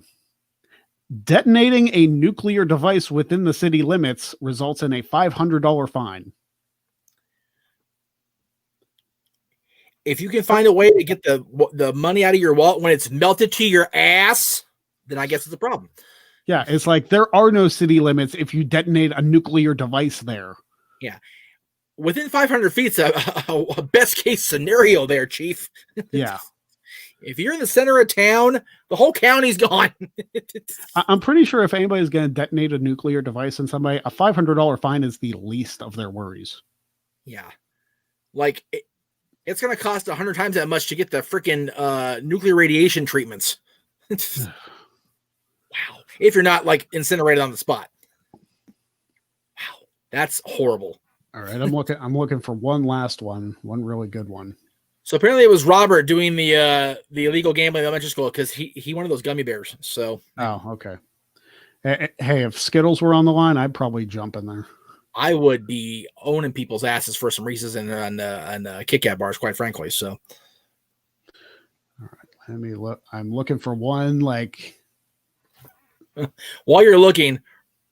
detonating a nuclear device within the city limits results in a $500 fine. If you can find a way to get the money out of your wallet when it's melted to your ass, then I guess it's a problem. Yeah, it's like there are no city limits if you detonate a nuclear device there. Yeah. Within 500 feet, a best case scenario there, Chief. Yeah. If you're in the center of town, the whole county's gone. I'm pretty sure if anybody's going to detonate a nuclear device in somebody, a $500 fine is the least of their worries. Yeah. Like, it's going to cost 100 times that much to get the freaking nuclear radiation treatments. Wow. If you're not, like, incinerated on the spot. Wow. That's horrible. All right. I'm looking for one last one really good one. So apparently it was Robert doing the illegal gambling in elementary school because he wanted those gummy bears. So okay. Hey, if Skittles were on the line, I'd probably jump in there. I would be owning people's asses for some Reese's and Kit Kat bars, quite frankly. So, all right, let me look. I'm looking for one like. While you're looking,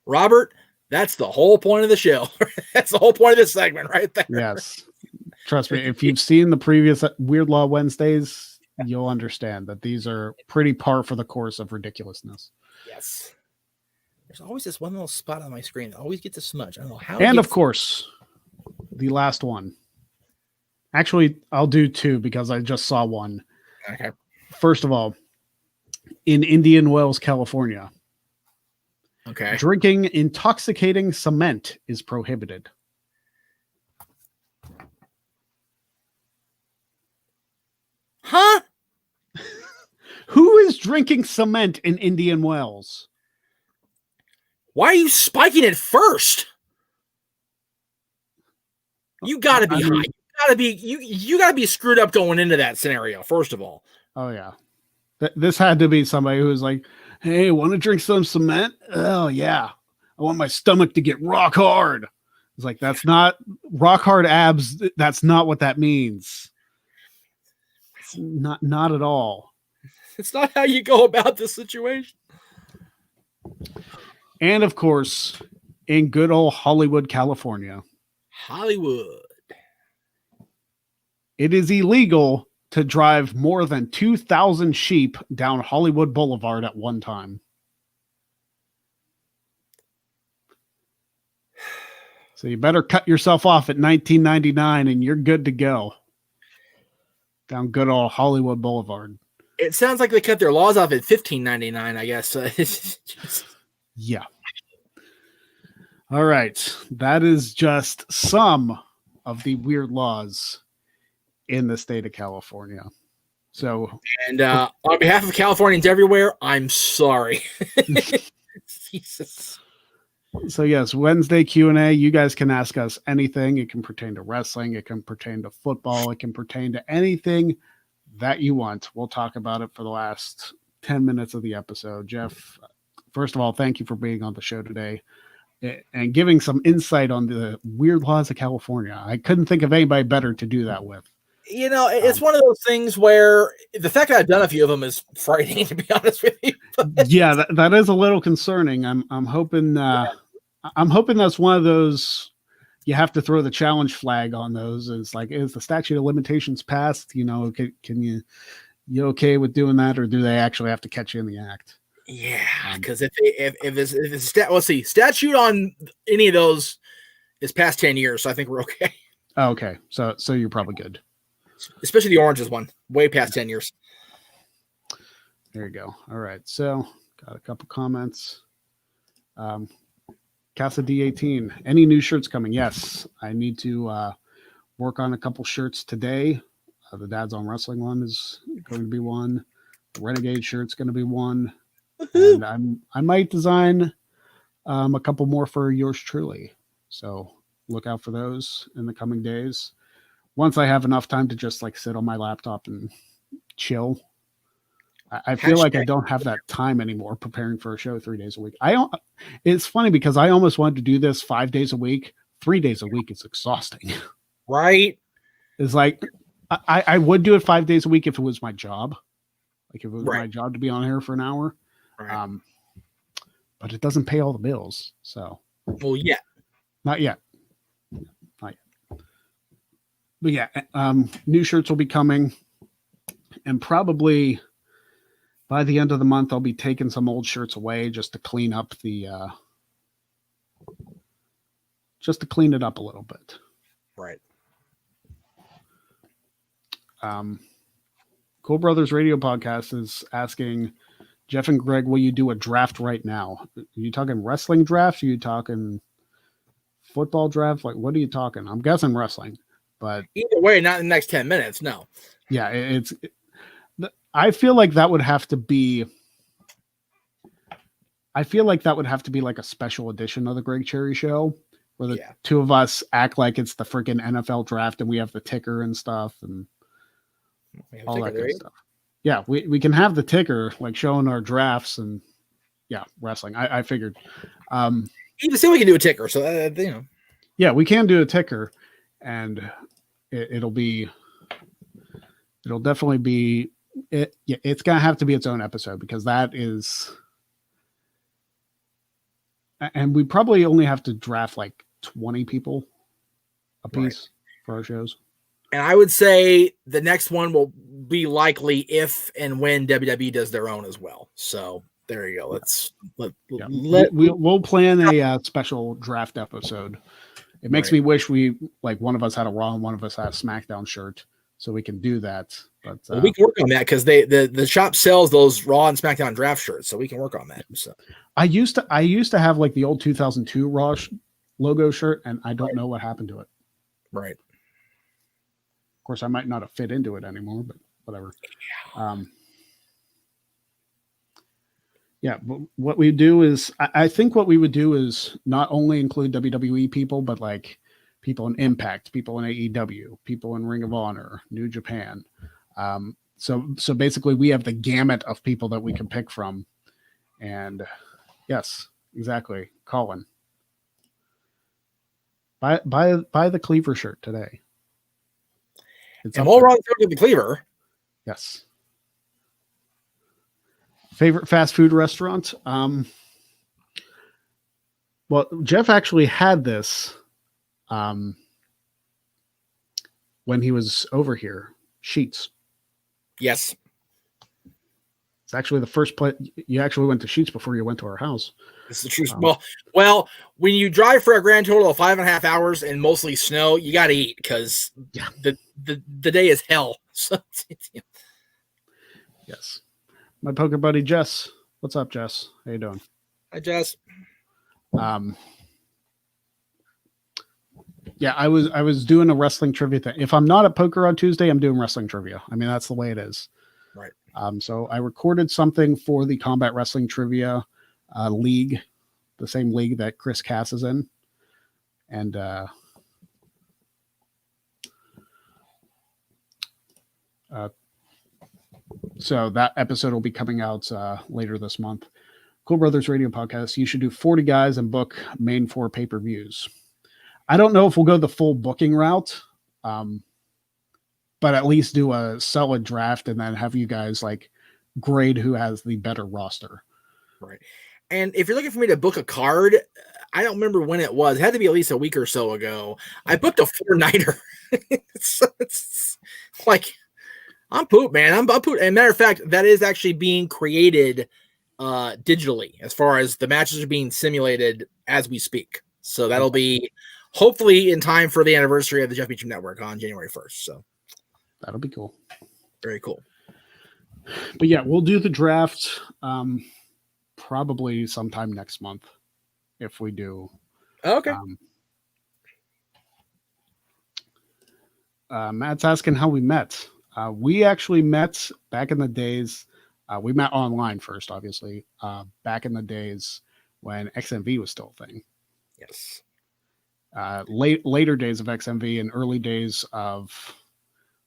Robert, that's the whole point of the show. That's the whole point of this segment, right there. Yes. Trust me, if you've seen the previous Weird Law Wednesdays, you'll understand that these are pretty par for the course of ridiculousness. Yes. There's always this one little spot on my screen that always gets a smudge. I don't know how. And of course, the last one. Actually, I'll do two because I just saw one. Okay. First of all, in Indian Wells, California, drinking intoxicating cement is prohibited. Huh? Who is drinking cement in Indian Wells? Why are you spiking it first? You got to be high. You got to be screwed up going into that scenario. First of all. Oh yeah, this had to be somebody who was like, "Hey, want to drink some cement? Oh yeah, I want my stomach to get rock hard." It's like that's not rock hard abs. That's not what that means. It's not at all. It's not how you go about this situation. And of course, in good old Hollywood, California. Hollywood. It is illegal to drive more than 2,000 sheep down Hollywood Boulevard at one time. So you better cut yourself off at 1999 and you're good to go. Down good old Hollywood Boulevard. It sounds like they cut their laws off at 1599, I guess. Yeah. All right. That is just some of the weird laws in the state of California. So, and on behalf of Californians everywhere, I'm sorry. Jesus. So yes, Wednesday Q&A, you guys can ask us anything. It can pertain to wrestling. It can pertain to football. It can pertain to anything that you want. We'll talk about it for the last 10 minutes of the episode. Jeff, first of all, thank you for being on the show today and giving some insight on the weird laws of California. I couldn't think of anybody better to do that with. You know, it's one of those things where the fact that I've done a few of them is frightening, to be honest with you. Yeah, that is a little concerning. I'm hoping I'm hoping that's one of those you have to throw the challenge flag on those. It's like, is the statute of limitations passed? You know, can you okay with doing that, or do they actually have to catch you in the act? Yeah, because if it's let's see, statute on any of those is past 10 years, so I think we're okay. Oh, okay, so you're probably good. Especially the oranges one, way past 10 years. There you go. All right, so got a couple comments. Casa D18, any new shirts coming? Yes, I need to work on a couple shirts today. The Dads on Wrestling one is going to be one. The Renegade shirt's going to be one. And I might design a couple more for yours truly. So look out for those in the coming days. Once I have enough time to just like sit on my laptop and chill. I feel like I don't have that time anymore preparing for a show 3 days a week. It's funny because I almost wanted to do this 5 days a week. 3 days a week is exhausting. Right. It's like I would do it 5 days a week if it was my job. Like if it was my job to be on here for an hour. Right. But it doesn't pay all the bills. So well, yeah. Not yet. But yeah, new shirts will be coming. And probably by the end of the month, I'll be taking some old shirts away just to clean up just to clean it up a little bit. Right. Cool Brothers Radio Podcast is asking Jeff and Greg, will you do a draft right now? Are you talking wrestling draft? Are you talking football draft? Like, what are you talking? I'm guessing wrestling, but either way, not in the next 10 minutes. No. Yeah, I feel like that would have to be. I feel like that would have to be like a special edition of the Greg Cherry Show, where the two of us act like it's the freaking NFL draft and we have the ticker and stuff and all that good stuff. Yeah, we can have the ticker, like showing our drafts and wrestling. I figured. Even still, we can do a ticker. So Yeah, we can do a ticker, and it'll definitely be it. Yeah, it's gonna have to be its own episode because that is. And we probably only have to draft like 20 people a piece for our shows. And I would say the next one will be likely if and when WWE does their own as well. So there you go. We'll plan a special draft episode. It makes me wish one of us had a Raw and one of us had a SmackDown shirt so we can do that. But we can work on that because the shop sells those Raw and SmackDown draft shirts, so we can work on that. So I used to have like the old 2002 Raw logo shirt, and I don't know what happened to it. Right. Of course, I might not have fit into it anymore, but whatever. But what we do is, I think what we would do is not only include WWE people, but like people in Impact, people in AEW, people in Ring of Honor, New Japan. So basically we have the gamut of people that we can pick from. And yes, exactly. Colin. Buy the Cleaver shirt today. I'm all wrong with the Cleaver. Yes. Favorite fast food restaurant? Well, Jeff actually had this when he was over here. Sheets. Yes. It's actually the first place you actually went to Sheets before you went to our house. This is the truth. Well, when you drive for a grand total of 5.5 hours and mostly snow, you got to eat because the day is hell. So, yes. My poker buddy Jess. What's up, Jess? How you doing? Hi, Jess. Yeah, I was doing a wrestling trivia thing. If I'm not at poker on Tuesday, I'm doing wrestling trivia. I mean, that's the way it is. Right. So I recorded something for the Combat Wrestling Trivia League, the same league that Chris Cass is in. And so that episode will be coming out later this month. Cool Brothers Radio Podcast. You should do 40 guys and book main 4 pay-per-views. I don't know if we'll go the full booking route, but at least do a solid draft and then have you guys like grade who has the better roster. Right. And if you're looking for me to book a card, I don't remember when it was. It had to be at least a week or so ago. I booked a 4-nighter. it's like, I'm pooped, man. I'm pooped. And matter of fact, that is actually being created digitally as far as the matches are being simulated as we speak. So that'll be hopefully in time for the anniversary of the Jeff Beacham Network on January 1st. So that'll be cool. Very cool. But yeah, we'll do the draft probably sometime next month if we do. Okay. Matt's asking how we met. We actually met back in the days. We met online first, obviously, back in the days when XMV was still a thing. Yes. Later days of XMV and early days of,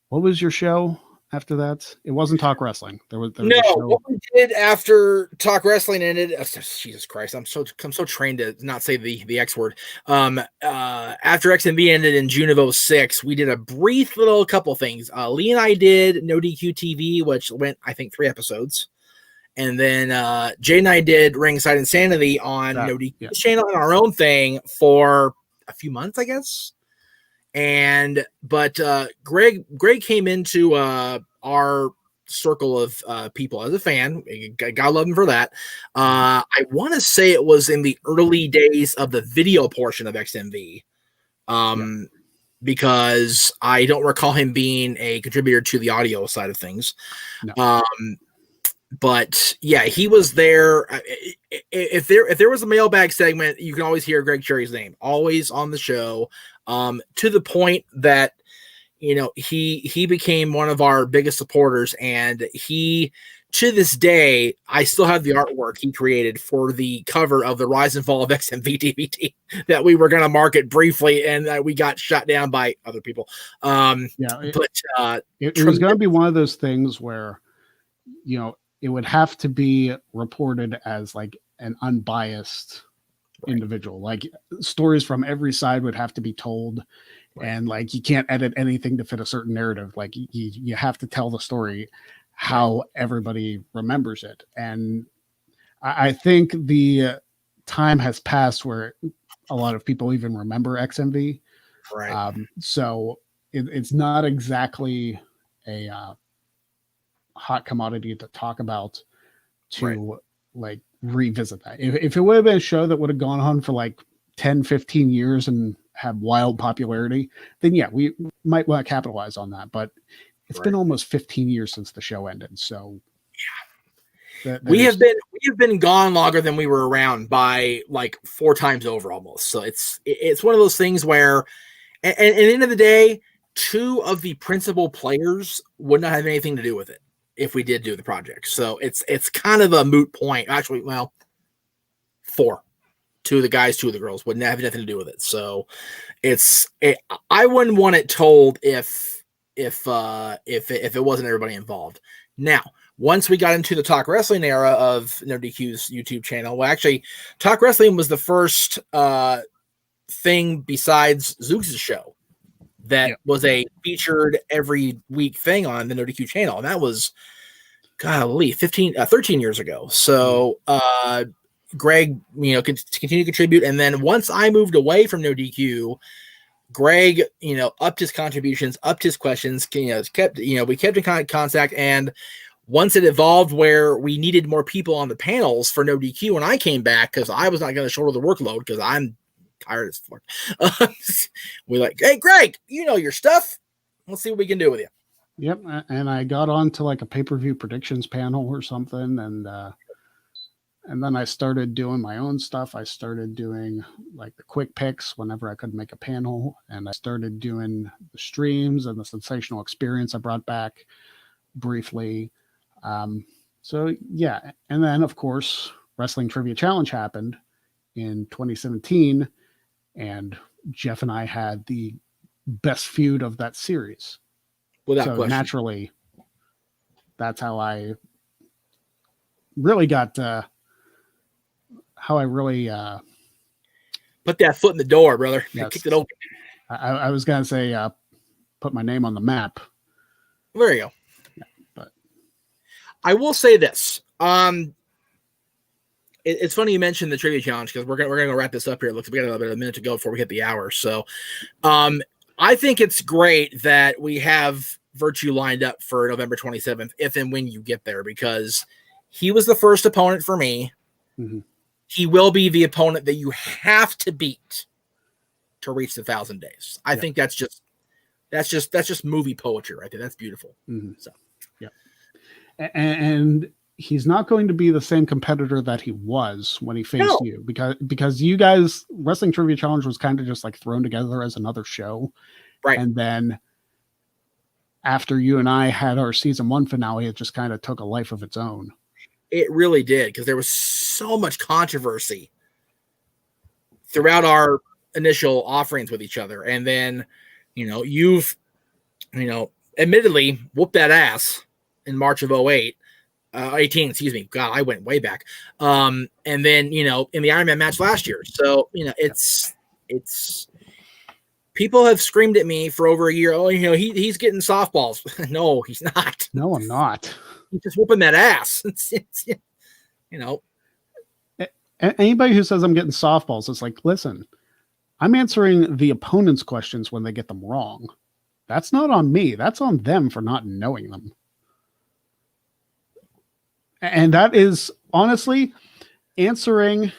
what was your show after that? It wasn't Talk Wrestling. There was no. What we did after Talk Wrestling ended. Jesus Christ! I'm so trained to not say the X word. After XMV ended in June of 2006, we did a brief little couple things. Lee and I did No DQ TV, which went I think 3 episodes, and then Jay and I did Ringside Insanity on No DQ channel and our own thing for a few months, I guess. But Greg came into our circle of people as a fan. God love him for that. I want to say it was in the early days of the video portion of XMV. because I don't recall him being a contributor to the audio side of things. No. But yeah, he was there. If there was a mailbag segment, you can always hear Greg Cherry's name, always on the show, to the point that he became one of our biggest supporters, and he, to this day, I still have the artwork he created for the cover of the Rise and Fall of XMV DVD that we were going to market briefly, and we got shut down by other people. It was going to be one of those things where, it would have to be reported as like an unbiased individual. Like stories from every side would have to be told. And like you can't edit anything to fit a certain narrative. Like you have to tell the story how everybody remembers it. And I think the time has passed where a lot of people even remember XMV. Right. So it's not exactly a hot commodity to talk about to like revisit that. If it would have been a show that would have gone on for like 10, 15 years and had wild popularity, then yeah, we might want to capitalize on that. But it's been almost 15 years since the show ended. So yeah, we have been gone longer than we were around by like 4 times over almost. So it's one of those things where, and at the end of the day, 2 of the principal players would not have anything to do with it if we did do the project. So it's kind of a moot point. Actually, well, 4. 2 of the guys, 2 of the girls wouldn't have nothing to do with it. So I wouldn't want it told if it wasn't everybody involved. Now, once we got into the Talk Wrestling era of No DQ's YouTube channel, well, actually, Talk Wrestling was the first thing besides Zooks' show that was a featured every week thing on the No DQ channel, and that was, golly, 13 years ago. So Greg, continue to contribute, and then once I moved away from No DQ, Greg, upped his contributions, upped his questions, we kept in contact, and once it evolved where we needed more people on the panels for No DQ, when I came back, because I was not going to shoulder the workload because I'm tired as fuck. We're like, hey, Greg, you know your stuff. Let's see what we can do with you. Yep, and I got on to like a pay-per-view predictions panel or something, and then I started doing my own stuff. I started doing like the quick picks whenever I could make a panel, and I started doing the streams and the sensational experience I brought back briefly. So yeah, and then of course Wrestling Trivia Challenge happened in 2017, and Jeff and I had the best feud of that series. Without so question. Naturally, that's how I really got put that foot in the door, brother. Yes. Kicked it open. I was gonna say put my name on the map. There you go. Yeah, but I will say this. It's funny you mentioned the trivia challenge because we're gonna wrap this up here. It looks like we got about a minute to go before we hit the hour. So I think it's great that we have Virtue lined up for November 27th, if and when you get there, because he was the first opponent for me. Mm-hmm. He will be the opponent that you have to beat to reach the 1,000 days. I think that's just movie poetry right there. That's beautiful. Mm-hmm. So, yeah. And he's not going to be the same competitor that he was when he faced you, because you guys, Wrestling Trivia Challenge was kind of just like thrown together as another show. Right. And then after you and I had our season 1 finale, it just kind of took a life of its own. It really did, because there was so much controversy throughout our initial offerings with each other. And then, you've, admittedly whooped that ass in March of 18, excuse me. God, I went way back. And then, in the Iron Man match last year. So, it's people have screamed at me for over a year. Oh, he's getting softballs. No, he's not. No, I'm not. He's just whooping that ass. Anybody who says I'm getting softballs, it's like, listen, I'm answering the opponent's questions when they get them wrong. That's not on me. That's on them for not knowing them. And that is honestly answering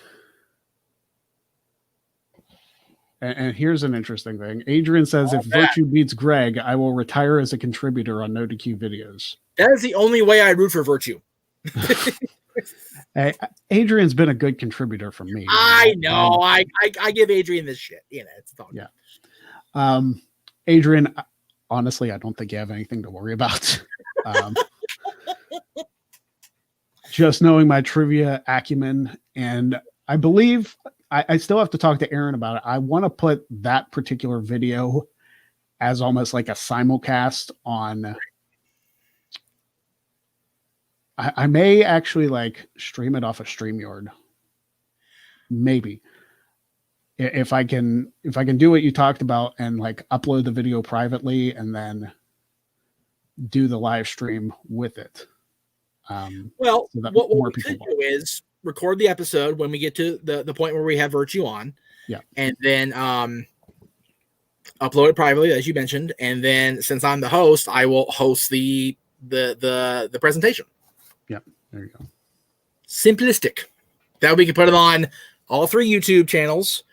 And here's an interesting thing. Adrian says, if Virtue beats Greg, I will retire as a contributor on NoDQ videos. That is the only way I root for Virtue. Hey, Adrian's been a good contributor for me. I know. I give Adrian this shit. You know, it's all yeah. Adrian, honestly, I don't think you have anything to worry about. Just knowing my trivia acumen, and I believe I still have to talk to Aaron about it. I want to put that particular video as almost like a simulcast on. I may actually like stream it off of StreamYard. Maybe. If I can do what you talked about and like upload the video privately and then do the live stream with it. Well, so what we could do is record the episode when we get to the point where we have Virtue on. Yeah. And then upload it privately, as you mentioned. And then since I'm the host, I will host the presentation. Yep. There you go. Simplistic. That we can put it on all 3 YouTube channels,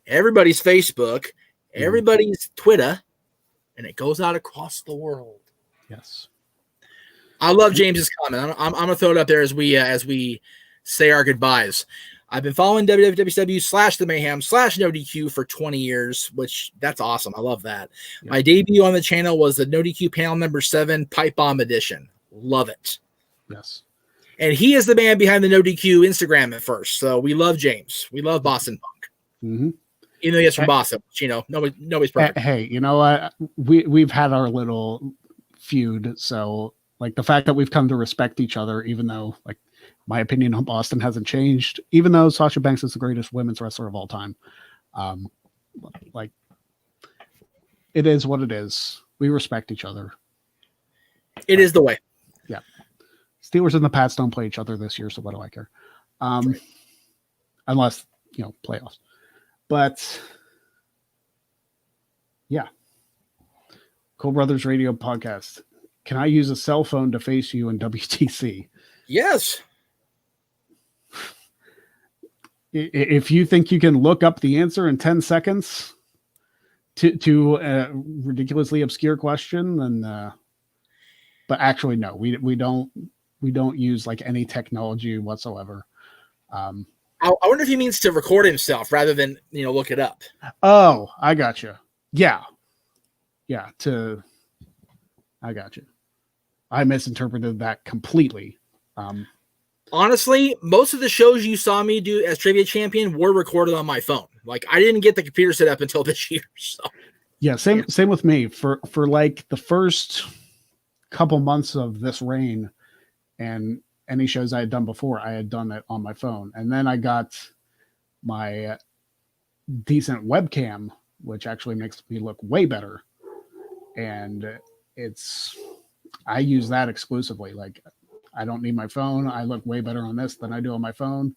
everybody's Facebook, everybody's Twitter, and it goes out across the world. Yes. I love James's comment. I'm gonna throw it up there as we say our goodbyes. I've been following www.the mayhem/NoDQ for 20 years, which that's awesome. I love that. Yep. My debut on the channel was the NoDQ panel number 7 Pipe Bomb edition. Love it. Yes. And he is the man behind the NoDQ Instagram at first. So we love James. We love Boston Punk. Mm-hmm. Even though he's from Boston, you know, nobody's perfect. Hey, you know what? We've had our little feud. So like the fact that we've come to respect each other, even though like my opinion on Boston hasn't changed, even though Sasha Banks is the greatest women's wrestler of all time. Like it is what it is. We respect each other. It is the way. Yeah. Steelers and the Pats don't play each other this year, so what do I care? Unless, you know, playoffs. But yeah. Cole Brothers Radio Podcast. Can I use a cell phone to face you in WTC? Yes. If you think you can look up the answer in 10 seconds to a ridiculously obscure question, then but actually no, we don't use like any technology whatsoever. I wonder if he means to record himself rather than, you know, look it up. Oh, I got you. Yeah. I got you. I misinterpreted that completely. Honestly, most of the shows you saw me do as trivia champion were recorded on my phone. Like I didn't get the computer set up until this year. So yeah, same with me. For like the first couple months of this reign and any shows I had done before, I had done it on my phone. And then I got my decent webcam, which actually makes me look way better. And I use that exclusively. Like I don't need my phone. I look way better on this than I do on my phone.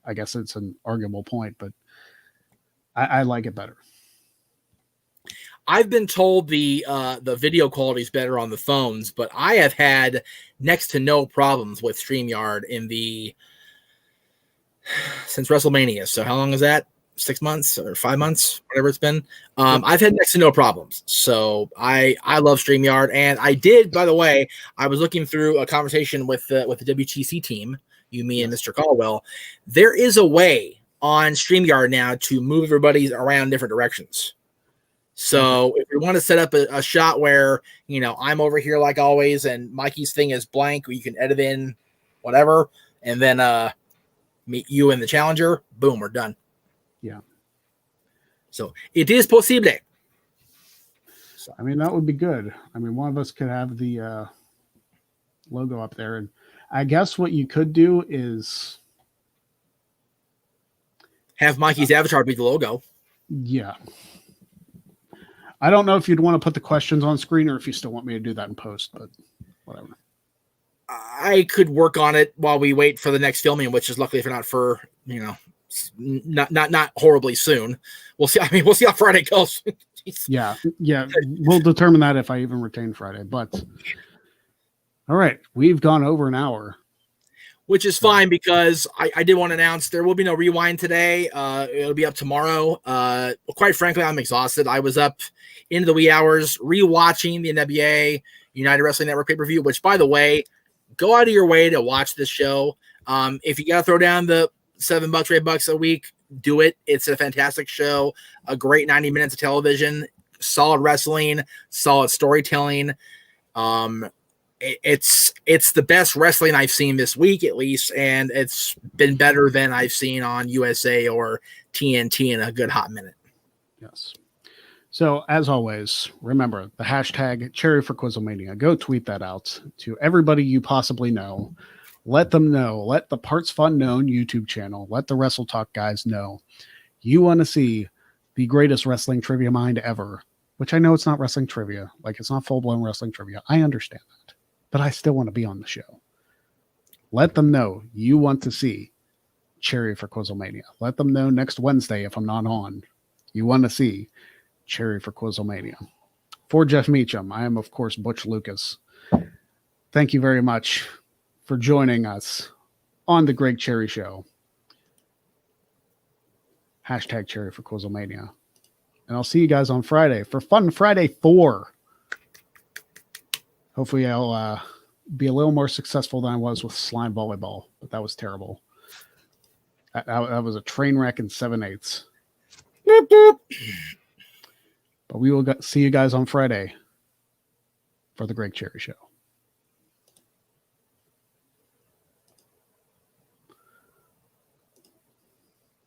I guess it's an arguable point, but I like it better. I've been told the video quality is better on the phones, but I have had next to no problems with StreamYard since WrestleMania. So how long is that? 6 months or 5 months, whatever it's been. I've had next to no problems. So I love StreamYard. And I did, by the way, I was looking through a conversation with the WTC team, you, me, and Mr. Caldwell. There is a way on StreamYard now to move everybody around different directions. So if we want to set up a shot where, you know, I'm over here like always and Mikey's thing is blank, you can edit in whatever, and then meet you and the challenger, boom, we're done. Yeah. So it is possible. So, I mean, that would be good. I mean, one of us could have the logo up there. And I guess what you could do is have Mikey's avatar be the logo. Yeah. I don't know if you'd want to put the questions on screen or if you still want me to do that in post, but whatever. I could work on it while we wait for the next filming, which is luckily if not for, you know, not horribly soon. We'll see. I mean, we'll see how Friday goes. Yeah. We'll determine that if I even retain Friday. But all right, we've gone over an hour. which is fine because I did want to announce there will be no rewind today. It'll be up tomorrow. Quite frankly, I'm exhausted. I was up into the wee hours rewatching the NWA United Wrestling Network pay-per-view, which, by the way, go out of your way to watch this show. If you got to throw down the $7 or $8 a week, do it. It's a fantastic show, a great 90 minutes of television, solid wrestling, solid storytelling. It's the best wrestling I've seen this week, at least, and it's been better than I've seen on USA or TNT in a good hot minute. Yes. So, as always, remember the hashtag Cherry for Quizlemania. Go tweet that out to everybody you possibly know. Let them know. Let the Parts Fun Known YouTube channel. Let the Wrestle Talk guys know. You want to see the greatest wrestling trivia mind ever, which I know it's not wrestling trivia. Like, it's not full-blown wrestling trivia. I understand that. But I still want to be on the show. Let them know you want to see Cherry for Quizlemania. Let them know next Wednesday, if I'm not on, you want to see Cherry for Quizlemania. For Jeff Meacham, I am, of course, Butch Lucas. Thank you very much for joining us on the Greg Cherry Show. Hashtag Cherry for Quizlemania. And I'll see you guys on Friday for Fun Friday 4. Hopefully I'll be a little more successful than I was with slime volleyball, but that was terrible. That was a train wreck in 7/8. Boop, boop. But we will see you guys on Friday for the Greg Cherry Show.